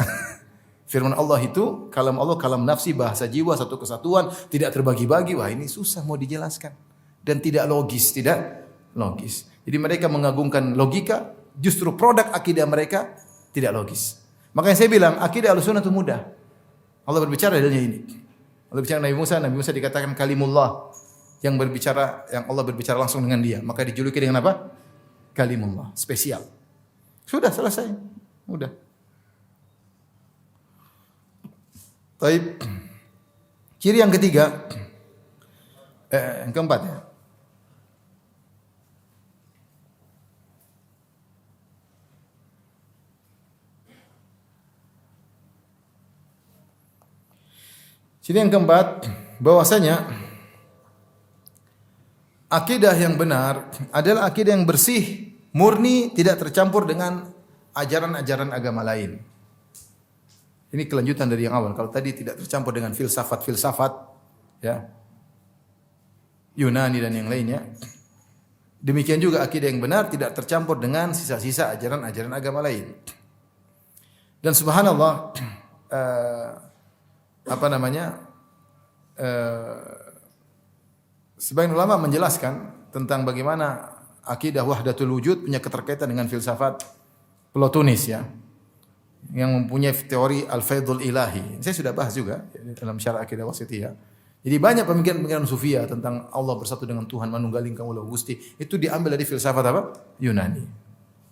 Firman Allah itu kalam Allah, kalam nafsi, bahasa jiwa, satu kesatuan, tidak terbagi-bagi. Wah, ini susah mau dijelaskan dan tidak logis. Jadi mereka mengagungkan logika, justru produk akidah mereka tidak logis. Makanya saya bilang akidah Ahlussunnah itu mudah. Allah berbicara dalilnya ini. Allah bicara Nabi Musa dikatakan kalimullah, yang Allah berbicara langsung dengan dia, maka dijuluki dengan apa? Kalimullah, spesial. Sudah selesai, mudah. Baik. Ciri yang ketiga, yang keempat ya. Ciri yang keempat, bahwasanya akidah yang benar adalah akidah yang bersih, murni, tidak tercampur dengan ajaran-ajaran agama lain. Ini kelanjutan dari yang awal. Kalau tadi tidak tercampur dengan filsafat-filsafat, ya, Yunani dan yang lainnya. Demikian juga akidah yang benar tidak tercampur dengan sisa-sisa ajaran-ajaran agama lain. Dan subhanallah, sebagian ulama menjelaskan tentang bagaimana akidah wahdatul wujud punya keterkaitan dengan filsafat Plotinus, ya, yang mempunyai teori al-faidul ilahi. Saya sudah bahas juga dalam syarah akidah wasithiyah. Jadi banyak pemikiran-pemikiran sufia tentang Allah bersatu dengan Tuhan, manunggaling kaulah Gusti, itu diambil dari filsafat apa? Yunani.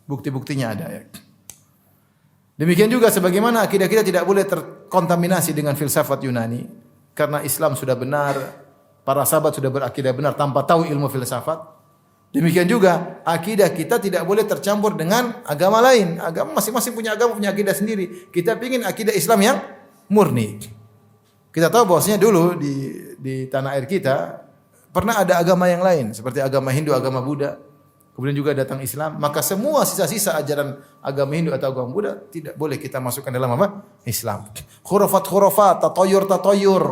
Bukti-buktinya ada, ya. Demikian juga sebagaimana akidah kita tidak boleh terkontaminasi dengan filsafat Yunani, karena Islam sudah benar, para sahabat sudah berakidah benar tanpa tahu ilmu filsafat. Demikian juga akidah kita tidak boleh tercampur dengan agama lain. Agama masing-masing punya agama, punya akidah sendiri. Kita ingin akidah Islam yang murni. Kita tahu bahwasanya dulu di tanah air kita pernah ada agama yang lain seperti agama Hindu, agama Buddha. Kemudian juga datang Islam, maka semua sisa-sisa ajaran agama Hindu atau agama Buddha tidak boleh kita masukkan dalam apa? Islam. Khurafat, tatoyur,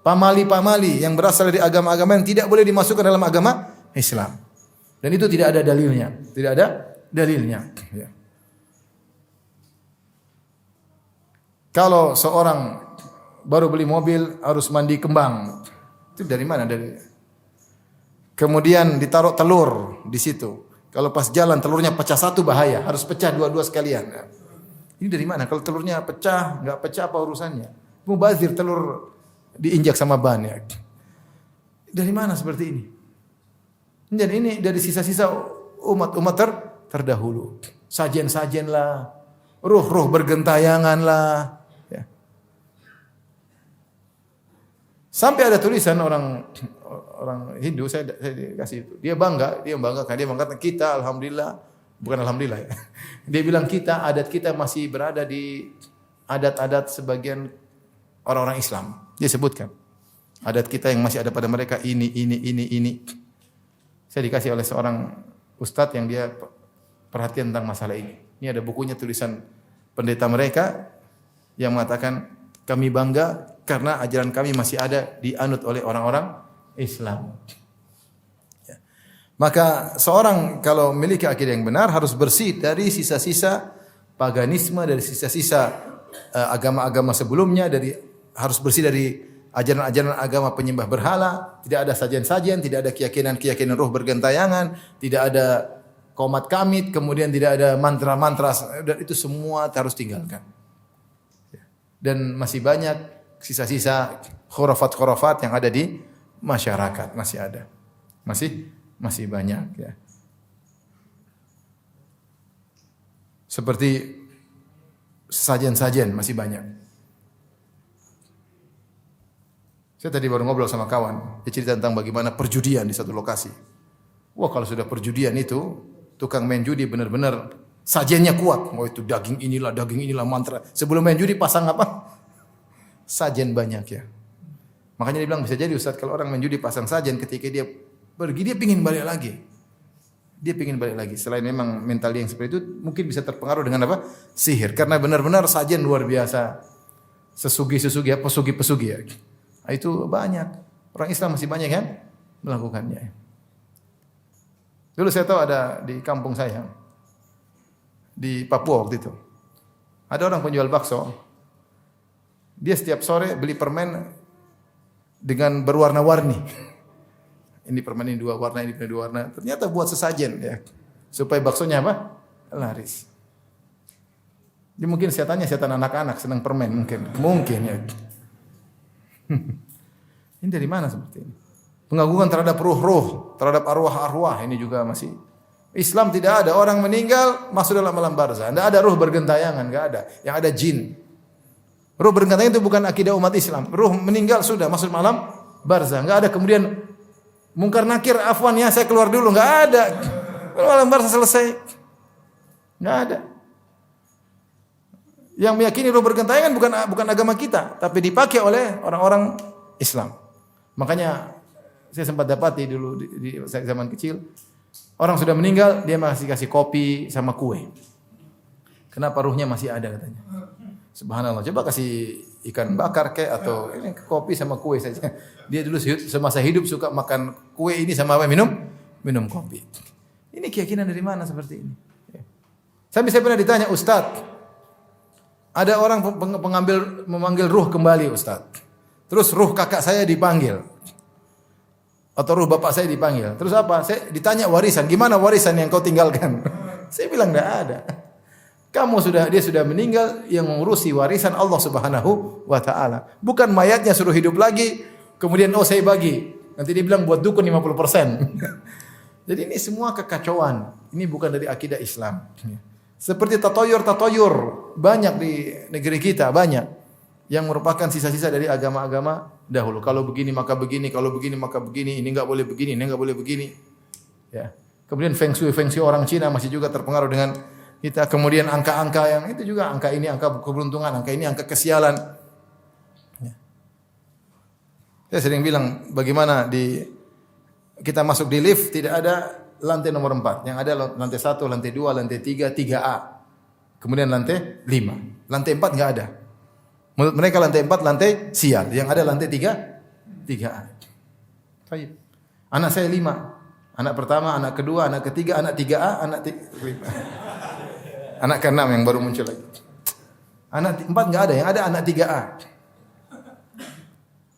pamali-pamali yang berasal dari agama-agama yang tidak boleh dimasukkan dalam agama Islam. Dan itu tidak ada dalilnya, tidak ada dalilnya. Ya. Kalau seorang baru beli mobil harus mandi kembang, itu dari mana dalilnya? Kemudian ditaruh telur di situ. Kalau pas jalan telurnya pecah satu bahaya, harus pecah dua-dua sekalian. Ya. Ini dari mana? Kalau telurnya pecah, enggak pecah apa urusannya? Mubazir telur diinjak sama ban, ya. Dari mana seperti ini? Jadi ini dari sisa-sisa umat-umat terdahulu. Sajen-sajen lah, ruh-ruh bergentayangan lah. Ya. Sampai ada tulisan orang Hindu, saya kasih itu. Dia banggakan kita, alhamdulillah, bukan alhamdulillah ya. Dia bilang adat kita masih berada di adat-adat sebagian orang-orang Islam. Dia sebutkan adat kita yang masih ada pada mereka ini. Saya dikasih oleh seorang ustadz yang dia perhatian tentang masalah ini. Ini ada bukunya tulisan pendeta mereka yang mengatakan kami bangga karena ajaran kami masih ada dianut oleh orang-orang Islam. Ya. Maka seorang kalau memiliki akidah yang benar harus bersih dari sisa-sisa paganisme, dari sisa-sisa agama-agama sebelumnya, harus bersih dari ajaran-ajaran agama penyembah berhala, tidak ada sajian-sajian, tidak ada keyakinan-keyakinan roh bergentayangan, tidak ada qomat kamit, kemudian tidak ada mantra-mantra, dan itu semua harus tinggalkan. Dan masih banyak sisa-sisa khurafat-khurafat yang ada di masyarakat, masih ada. Masih banyak, ya. Seperti sajian-sajian masih banyak. Saya tadi baru ngobrol sama kawan, dia cerita tentang bagaimana perjudian di satu lokasi. Wah, kalau sudah perjudian itu, tukang main judi benar-benar sajiannya kuat. Oh, itu daging inilah mantra. Sebelum main judi pasang apa? Sajian banyak, ya. Makanya dia bilang bisa jadi Ustaz kalau orang main judi pasang sajian, ketika dia pergi dia pingin balik lagi. Selain memang mental dia yang seperti itu, mungkin bisa terpengaruh dengan apa? Sihir. Karena benar-benar sajian luar biasa. Pesugi-pesugi ya. Itu banyak. Orang Islam masih banyak kan melakukannya. Dulu saya tahu ada di kampung saya, di Papua waktu itu. Ada orang penjual bakso. Dia setiap sore beli permen dengan berwarna-warni. Ini permen ini dua warna, ini dua warna. Ternyata buat sesajen ya. Supaya baksonya apa? Laris. Dia mungkin setan anak-anak senang permen mungkin ya. Ini dari mana seperti ini? Pengagungan terhadap ruh-ruh, terhadap arwah-arwah ini juga masih. Islam tidak ada orang meninggal masuk dalam alam barzah. Tidak ada ruh bergentayangan, enggak ada. Yang ada jin. Ruh bergentayangan itu bukan akidah umat Islam. Ruh meninggal sudah masuk alam barzah. Enggak ada kemudian mungkar nakir, afwan ya saya keluar dulu, enggak ada. Alam barzah selesai. Enggak ada. Yang meyakini ruh bergentayangan bukan agama kita, tapi dipakai oleh orang-orang Islam. Makanya saya sempat dapati dulu di zaman kecil, orang sudah meninggal dia masih kasih kopi sama kue. Kenapa ruhnya masih ada katanya? Subhanallah. Coba kasih ikan bakar kek atau ini kopi sama kue saja. Dia dulu semasa hidup suka makan kue ini sama apa? Minum kopi. Ini keyakinan dari mana seperti ini? Saya pernah ditanya, Ustaz, ada orang memanggil ruh kembali, Ustaz. Terus ruh kakak saya dipanggil. Atau ruh bapak saya dipanggil. Terus apa? Saya ditanya warisan. Gimana warisan yang kau tinggalkan? Saya bilang enggak ada. Dia sudah meninggal, yang mengurusi warisan Allah Subhanahu wa taala. Bukan mayatnya suruh hidup lagi, kemudian saya bagi. Nanti dia bilang buat dukun 50%. Jadi ini semua kekacauan. Ini bukan dari akidah Islam. Seperti tatoyur banyak di negeri kita, banyak yang merupakan sisa-sisa dari agama-agama dahulu. Kalau begini maka begini, kalau begini maka begini, ini enggak boleh begini, ini enggak boleh begini. Ya. Kemudian feng shui orang Cina masih juga terpengaruh dengan kita. Kemudian angka-angka yang itu juga, angka ini angka keberuntungan, angka ini angka kesialan. Ya. Saya sering bilang bagaimana kita masuk di lift tidak ada lantai nomor 4. Yang ada lantai 1, lantai 2, lantai 3, 3A. Kemudian lantai 5. Lantai 4 enggak ada. Menurut mereka lantai 4 lantai sial. Yang ada lantai 3A. Baik. Anak saya 5. Anak pertama, anak kedua, anak ketiga, anak 3A, anak 5. Anak ke-6 yang baru muncul lagi. Anak 4 enggak ada, yang ada anak 3A.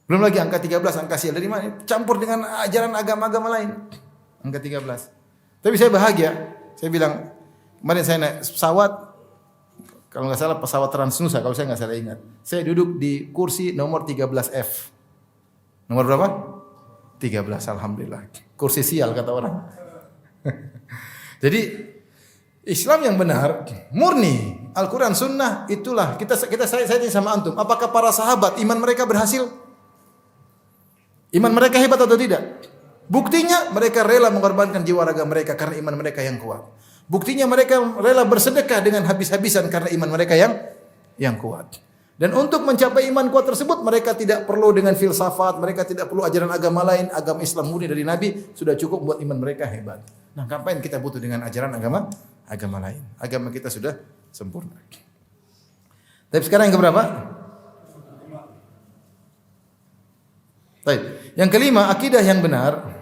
Belum lagi angka 13, angka sial. Dari mana? Campur dengan ajaran agama-agama lain. Angka 13. Tapi saya bahagia. Saya bilang, kemarin saya naik pesawat, kalau enggak salah pesawat Transnusa, kalau saya enggak salah ingat. Saya duduk di kursi nomor 13F. Nomor berapa? 13, alhamdulillah. Kursi sial kata orang. Jadi Islam yang benar, murni Al-Quran, Sunnah, itulah saya tanya sama antum, apakah para sahabat iman mereka berhasil? Iman mereka hebat atau tidak? Buktinya mereka rela mengorbankan jiwa raga mereka karena iman mereka yang kuat. Buktinya mereka rela bersedekah dengan habis-habisan karena iman mereka yang kuat. Dan untuk mencapai iman kuat tersebut mereka tidak perlu dengan filsafat, mereka tidak perlu ajaran agama lain, agama Islam murni dari Nabi sudah cukup buat iman mereka hebat. Nah, ngapain kita butuh dengan ajaran agama lain? Agama kita sudah sempurna. Tapi sekarang yang keberapa? Baik. Yang kelima, akidah yang benar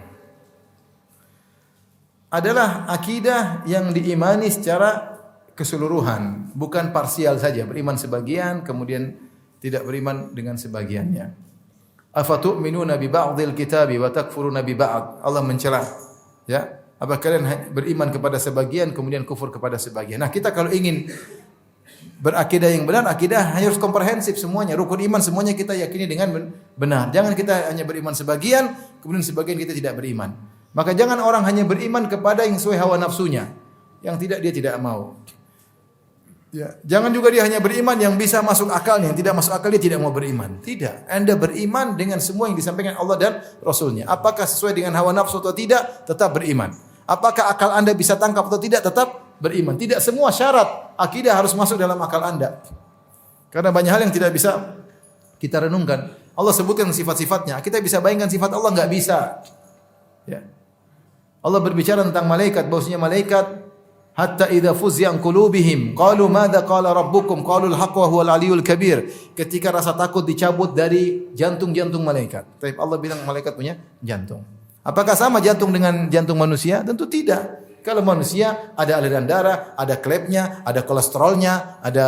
adalah akidah yang diimani secara keseluruhan, bukan parsial saja, beriman sebagian kemudian tidak beriman dengan sebagiannya. Afatu'minuna bi ba'dil kitabi wa takfuruna bi ba'd. Allah mencela, ya. Apa kalian beriman kepada sebagian kemudian kufur kepada sebagian? Nah, kita kalau ingin berakidah yang benar, akidah harus komprehensif semuanya. Rukun iman semuanya kita yakini dengan benar. Jangan kita hanya beriman sebagian, kemudian sebagian kita tidak beriman. Maka jangan orang hanya beriman kepada yang sesuai hawa nafsunya. Yang tidak dia tidak mau. Ya, jangan juga dia hanya beriman yang bisa masuk akalnya, yang tidak masuk akal dia tidak mau beriman. Tidak. Anda beriman dengan semua yang disampaikan Allah dan Rasulnya. Apakah sesuai dengan hawa nafsu atau tidak, tetap beriman. Apakah akal Anda bisa tangkap atau tidak, tetap beriman. Tidak semua syarat akidah harus masuk dalam akal Anda. Karena banyak hal yang tidak bisa kita renungkan. Allah sebutkan sifat-sifatnya. Kita bisa bayangkan sifat Allah, enggak bisa. Ya. Allah berbicara tentang malaikat, bahwasanya malaikat hatta idza fuzza an qulubihim qalu madza qala rabbukum qalu al-haqq wa huwal aliyyul kabir. Ketika rasa takut dicabut dari jantung-jantung malaikat. Tapi Allah bilang malaikat punya jantung. Apakah sama jantung dengan jantung manusia? Tentu tidak. Kalau manusia ada aliran darah, ada klepnya, ada kolesterolnya, ada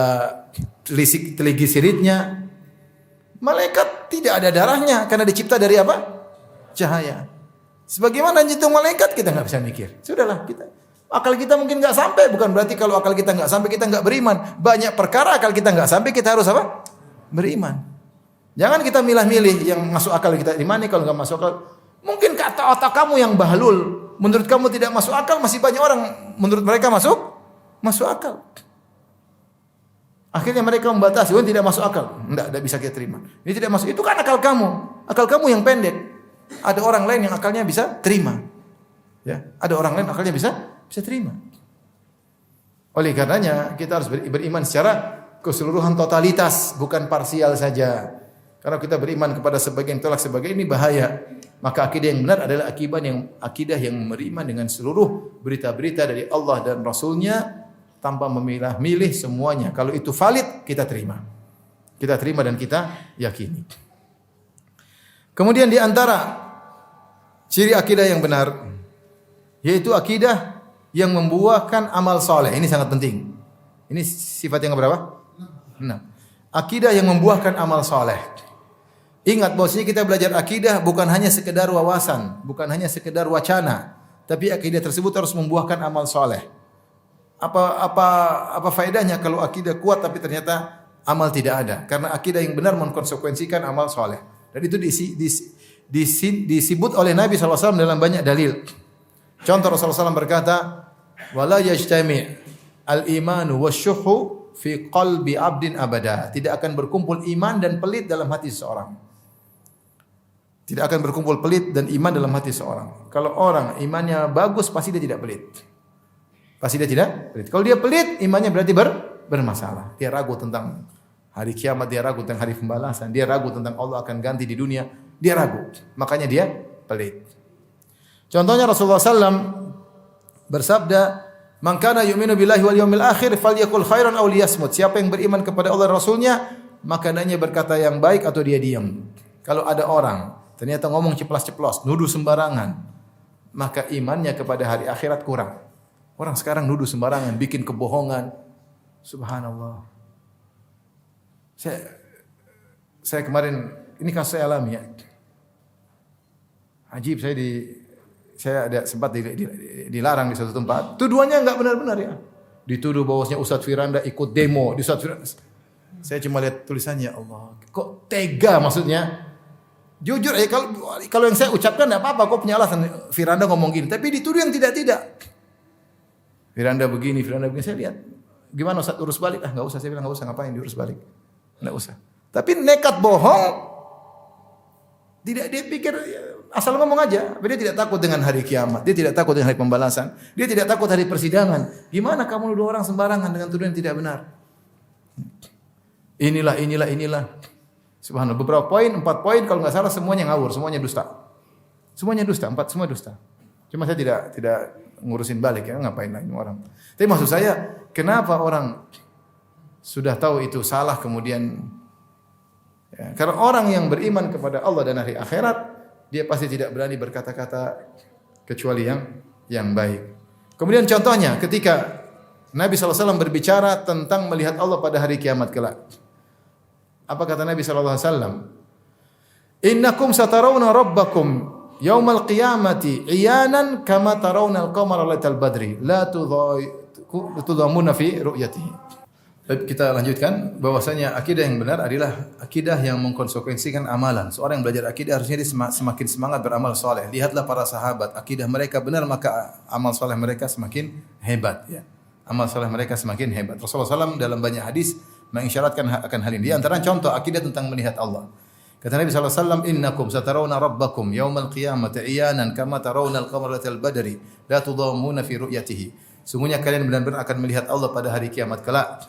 trigliseridnya. Malaikat tidak ada darahnya karena dicipta dari apa? Cahaya. Sebagaimana jantung malaikat kita enggak bisa mikir. Sudahlah kita. Akal kita mungkin enggak sampai, bukan berarti kalau akal kita enggak sampai kita enggak beriman. Banyak perkara akal kita enggak sampai kita harus apa? Beriman. Jangan kita milah-milih yang masuk akal kita imani, kalau enggak masuk akal. Mungkin kata otak kamu yang bahlul, menurut kamu tidak masuk akal, masih banyak orang menurut mereka masuk akal. Akhirnya mereka membatasi, oh tidak masuk akal. Enggak bisa kita terima. Ini tidak masuk, itu kan akal kamu. Akal kamu yang pendek. Ada orang lain yang akalnya bisa terima. Ya, ada orang lain akalnya bisa terima. Oleh karenanya kita harus beriman secara keseluruhan, totalitas, bukan parsial saja. Karena kita beriman kepada sebagian tolak sebagian, ini bahaya. Maka akidah yang benar adalah akidah yang beriman dengan seluruh berita-berita dari Allah dan Rasulnya tanpa memilah-milih semuanya. Kalau itu valid kita terima. Kita terima dan kita yakini. Kemudian di antara ciri akidah yang benar yaitu akidah yang membuahkan amal soleh. Ini sangat penting. Ini sifat yang berapa? 6. Akidah yang membuahkan amal soleh. Ingat bahwasanya kita belajar akidah bukan hanya sekedar wawasan, bukan hanya sekedar wacana, tapi akidah tersebut harus membuahkan amal soleh. Apa faedahnya kalau akidah kuat tapi ternyata amal tidak ada? Karena akidah yang benar mengkonsekuensikan amal soleh. Dan itu disebut oleh Nabi SAW dalam banyak dalil. Contoh Rasulullah SAW berkata, "Wala yajtami' al-imanu wasyuhu fi qalbi 'abdin abada." Tidak akan berkumpul iman dan pelit dalam hati seseorang. Tidak akan berkumpul pelit dan iman dalam hati seseorang. Kalau orang imannya bagus, pasti dia tidak pelit. Pasti dia tidak pelit. Kalau dia pelit, imannya berarti bermasalah. Dia ragu tentang hari kiamat, dia ragu tentang hari pembalasan, dia ragu tentang Allah akan ganti di dunia, dia ragu. Makanya dia pelit. Contohnya Rasulullah SAW bersabda, "Man kana yu'minu billahi wal yawmil akhir falyakul khairan aw liyasmut." Siapa yang beriman kepada Allah dan Rasulnya, maka hendaknya berkata yang baik atau dia diam. Kalau ada orang ternyata ngomong ceplas-ceplos, nuduh sembarangan, maka imannya kepada hari akhirat kurang. Orang sekarang nuduh sembarangan, bikin kebohongan. Subhanallah. Saya kemarin, ini kasus saya alami ya. Ajib, saya ada sempat dilarang di suatu tempat. Tuduhannya enggak benar-benar ya. Dituduh bahwasanya Ustadz Firanda ikut demo di Ustadz Firanda. Saya cuma lihat tulisannya, Allah, kok tega maksudnya. Jujur kalau yang saya ucapkan enggak apa-apa, kok punya alasan Firanda ngomong gini, tapi dituduh yang tidak-tidak. Firanda begini, saya lihat. Gimana Ustadz urus balik? Enggak usah, saya bilang enggak usah, ngapain diurus balik? Enggak usah. Tapi nekat bohong, tidak dia pikir asal ngomong aja. Dia tidak takut dengan hari kiamat, dia tidak takut dengan hari pembalasan, dia tidak takut hari persidangan. Gimana kamu nuduh orang sembarangan dengan tuduhan yang tidak benar? Inilah. Subhanallah. Beberapa poin, 4 poin kalau enggak salah semuanya ngawur, semuanya dusta. Semuanya dusta, 4 semua dusta. Cuma saya tidak ngurusin balik ya, ngapain lagi orang. Tapi maksud saya, kenapa orang sudah tahu itu salah kemudian ya, karena orang yang beriman kepada Allah dan hari akhirat, dia pasti tidak berani berkata-kata kecuali yang baik. Kemudian contohnya ketika Nabi SAW berbicara tentang melihat Allah pada hari kiamat kelak. Apa kata Nabi SAW? "Innakum satarawna rabbakum yaumal qiyamati iyanan kama tarawna al-qamara lailatal badri la tudhamuna fi ru'yatihi." Kita lanjutkan bahwasanya akidah yang benar adalah akidah yang mengkonsekuensikan amalan. Seorang yang belajar akidah harusnya dia semakin semangat beramal soleh. Lihatlah para sahabat, akidah mereka benar maka amal soleh mereka semakin hebat. Ya. Amal soleh mereka semakin hebat. Rasulullah SAW dalam banyak hadis mengisyaratkan akan hal ini. Di antara contoh akidah tentang melihat Allah. Kata Nabi SAW, "Innakum satarawna rabbakum yaumal qiyamati iyanan kama tarawna al-qamara lailatal badri la tudhamuna fi ru'yatihi." Sungguhnya kalian benar-benar akan melihat Allah pada hari kiamat kelak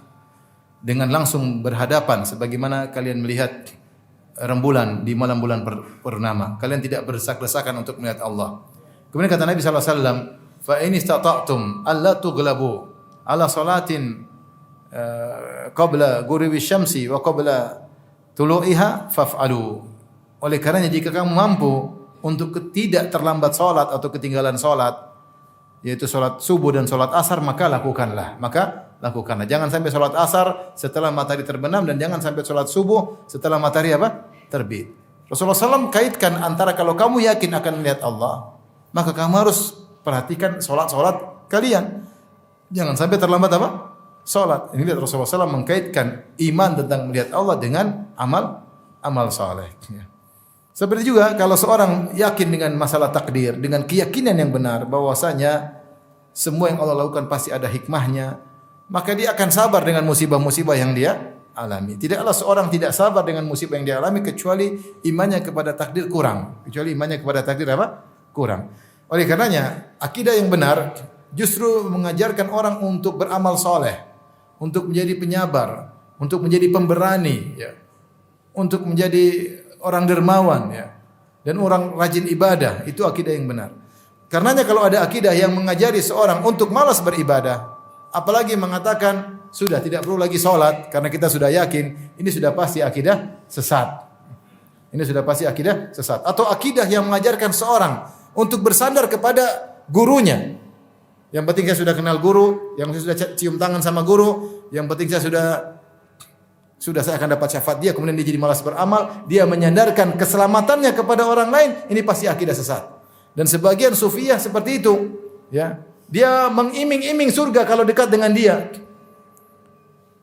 dengan langsung berhadapan sebagaimana kalian melihat rembulan di malam bulan purnama. Kalian tidak berdesak-desakan untuk melihat Allah. Kemudian kata Nabi SAW, "Fa in istata'tum alla tughlabu ala salatin qabla ghurubi syamsi wa qabla tulu'iha faf'alu." Oleh karenanya jika kamu mampu untuk tidak terlambat salat atau ketinggalan salat, yaitu salat subuh dan salat asar, maka lakukanlah. Jangan sampai salat asar setelah matahari terbenam dan jangan sampai salat subuh setelah matahari terbit. Rasulullah SAW kaitkan antara kalau kamu yakin akan melihat Allah, maka kamu harus perhatikan salat kalian. Jangan sampai terlambat salat. Ini lihat Rasulullah SAW mengkaitkan iman tentang melihat Allah dengan amal saleh. Ya. Seperti juga kalau seorang yakin dengan masalah takdir, dengan keyakinan yang benar bahwasanya semua yang Allah lakukan pasti ada hikmahnya, maka dia akan sabar dengan musibah-musibah yang dia alami. Tidaklah seorang tidak sabar dengan musibah yang dia alami kecuali imannya kepada takdir kurang. Kurang. Oleh karenanya, akidah yang benar justru mengajarkan orang untuk beramal soleh, untuk menjadi penyabar, untuk menjadi pemberani, ya, untuk menjadi orang dermawan, ya, dan orang rajin ibadah. Itu akidah yang benar. Karenanya kalau ada akidah yang mengajari seorang untuk malas beribadah, apalagi mengatakan sudah tidak perlu lagi sholat karena kita sudah yakin ini sudah pasti akidah sesat. Ini sudah pasti akidah sesat. Atau akidah yang mengajarkan seorang untuk bersandar kepada gurunya. Yang penting saya sudah kenal guru, yang penting sudah cium tangan sama guru, yang penting saya sudah saya akan dapat syafaat dia, kemudian dia jadi malas beramal, dia menyandarkan keselamatannya kepada orang lain, ini pasti akidah sesat. Dan sebagian sufiyah seperti itu, ya. Dia mengiming-iming surga kalau dekat dengan dia.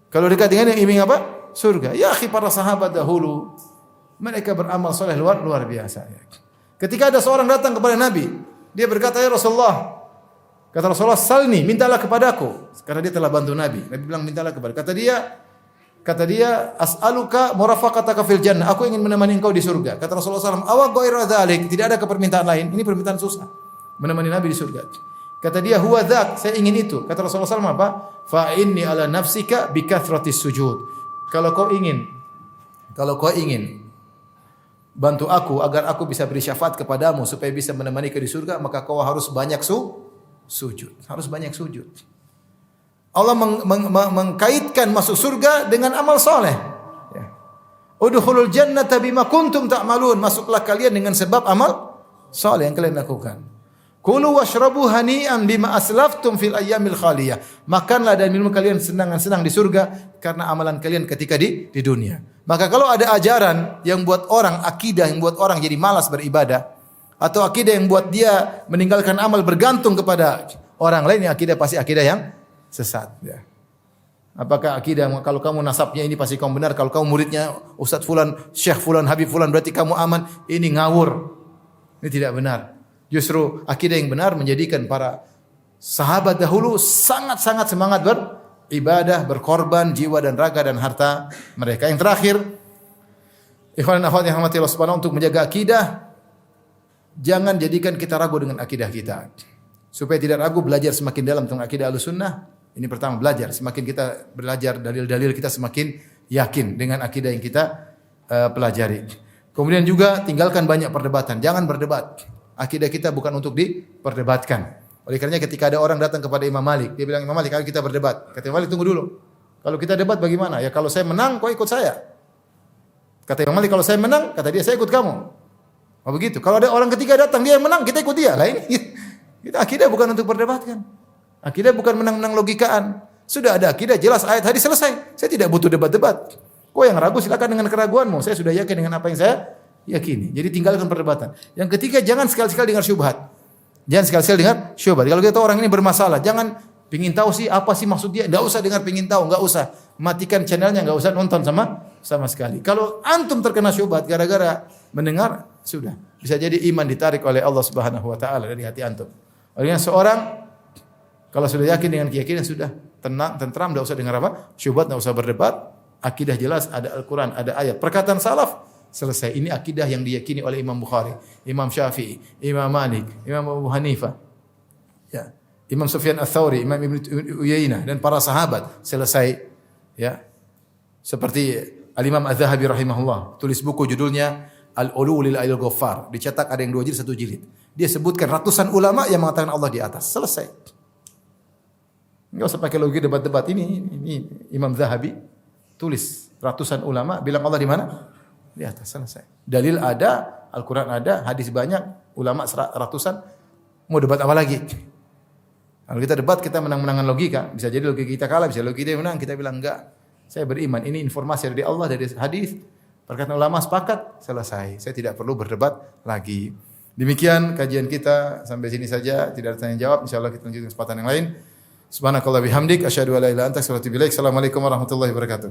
Kalau dekat dengan dia iming apa? Surga. Ya akhi, para sahabat dahulu mereka beramal soleh luar biasa. Ketika ada seorang datang kepada Nabi, dia berkata, ya Rasulullah, kata Rasulullah, salni, mintalah kepadaku. Karena dia telah bantu Nabi. Nabi bilang, mintalah kepada. Kata dia, as'aluka murafaqataka fil jannah. Aku ingin menemani engkau di surga. Kata Rasulullah SAW, awa ghaira dzalik. Tidak ada permintaan lain. Ini permintaan susah. Menemani Nabi di surga. Kata dia, huwa dzak, saya ingin itu. Kata Rasulullah SAW apa? Fa inni ala nafsika bi kathratis sujud. Kalau kau ingin bantu aku agar aku bisa beri syafaat kepadamu supaya bisa menemani kau di surga, maka kau harus banyak sujud. Harus banyak sujud. Allah mengkaitkan masuk surga dengan amal soleh. Ya. Udkhulul jannata bima kuntum ta'malun. Masuklah kalian dengan sebab amal soleh yang kalian lakukan. Kulu washrabu hani'an bima aslaftum fil ayyamil khaliyah. Makanlah dan minum kalian senang di surga karena amalan kalian ketika di dunia. Maka kalau ada ajaran yang buat orang, akidah yang buat orang jadi malas beribadah, atau akidah yang buat dia meninggalkan amal bergantung kepada orang lain, akidah pasti akidah yang sesat. Ya. Apakah akidah kalau kamu nasabnya ini pasti kamu benar, kalau kamu muridnya Ustaz Fulan, Syekh Fulan, Habib Fulan berarti kamu aman, ini ngawur. Ini tidak benar. Justru akidah yang benar menjadikan para sahabat dahulu sangat-sangat semangat beribadah, berkorban jiwa dan raga dan harta mereka. Yang terakhir, ikhwan dan akhwat yang dirahmati Allah Subhanahu untuk menjaga akidah, jangan jadikan kita ragu dengan akidah kita. Supaya tidak ragu, belajar semakin dalam tentang akidah Ahlussunnah. Ini pertama, belajar. Semakin kita belajar dalil-dalil, kita semakin yakin dengan akidah yang kita pelajari. Kemudian juga tinggalkan banyak perdebatan. Jangan berdebat. Akidah kita bukan untuk diperdebatkan. Oleh karenanya ketika ada orang datang kepada Imam Malik, dia bilang, Imam Malik, ayo kita berdebat. Kata Imam Malik, tunggu dulu. Kalau kita debat bagaimana? Ya kalau saya menang, kau ikut saya. Kata Imam Malik, kalau saya menang, kata dia, saya ikut kamu. Oh begitu. Kalau ada orang ketiga datang, dia yang menang, kita ikut dia. Lah ini kita akidah bukan untuk perdebatkan. Akidah bukan menang-menang logikaan. Sudah ada akidah, jelas ayat hadis selesai. Saya tidak butuh debat-debat. Kau yang ragu silakan dengan keraguanmu. Saya sudah yakin dengan apa yang saya yakini. Jadi tinggalkan perdebatan. Yang ketiga, jangan sekali-sekali dengar syubhat. Jangan sekali-sekali dengar syubhat. Kalau kita tahu orang ini bermasalah, jangan pingin tahu sih apa sih maksud dia. Enggak usah dengar pingin tahu, enggak usah. Matikan channelnya, enggak usah nonton sama sekali. Kalau antum terkena syubhat gara-gara mendengar, sudah. Bisa jadi iman ditarik oleh Allah Subhanahu wa taala dari hati antum. Olehnya seorang kalau sudah yakin dengan keyakinan sudah tenang, tentram, enggak usah dengar apa? Syubhat, enggak usah berdebat. Akidah jelas, ada Al-Qur'an, ada ayat. Perkataan salaf selesai. Ini akidah yang diyakini oleh Imam Bukhari, Imam Syafi'i, Imam Malik, Imam Abu Hanifah, ya, Imam Sufyan Ats-Tsauri, Imam Ibnu Uyainah dan para sahabat. Selesai. Ya. Seperti Al-Imam Az-Zahabi rahimahullah, tulis buku judulnya Al-Ulu lil Ailil Ghaffar. Dicetak ada yang 2 jilid, 1 jilid. Dia sebutkan ratusan ulama yang mengatakan Allah di atas. Selesai. Enggak usah pakai logika debat-debat ini Imam Zahabi tulis ratusan ulama bilang Allah di mana? Di atas, selesai. Dalil ada, Al-Quran ada, hadis banyak, ulama ratusan. Mau debat apa lagi? Kalau kita debat, kita menang-menangan logika. Bisa jadi logika kita kalah, bisa logika kita menang. Kita bilang enggak. Saya beriman. Ini informasi dari Allah, dari hadis. Perkataan ulama sepakat, selesai. Saya tidak perlu berdebat lagi. Demikian kajian kita. Sampai sini saja. Tidak ada tanya jawab. InsyaAllah kita lanjutkan kesempatan yang lain. Subhanakallah bihamdik. Asyhadu an la ilaha illa anta astaghfiruka wa atubu ilaik. Assalamualaikum warahmatullahi wabarakatuh.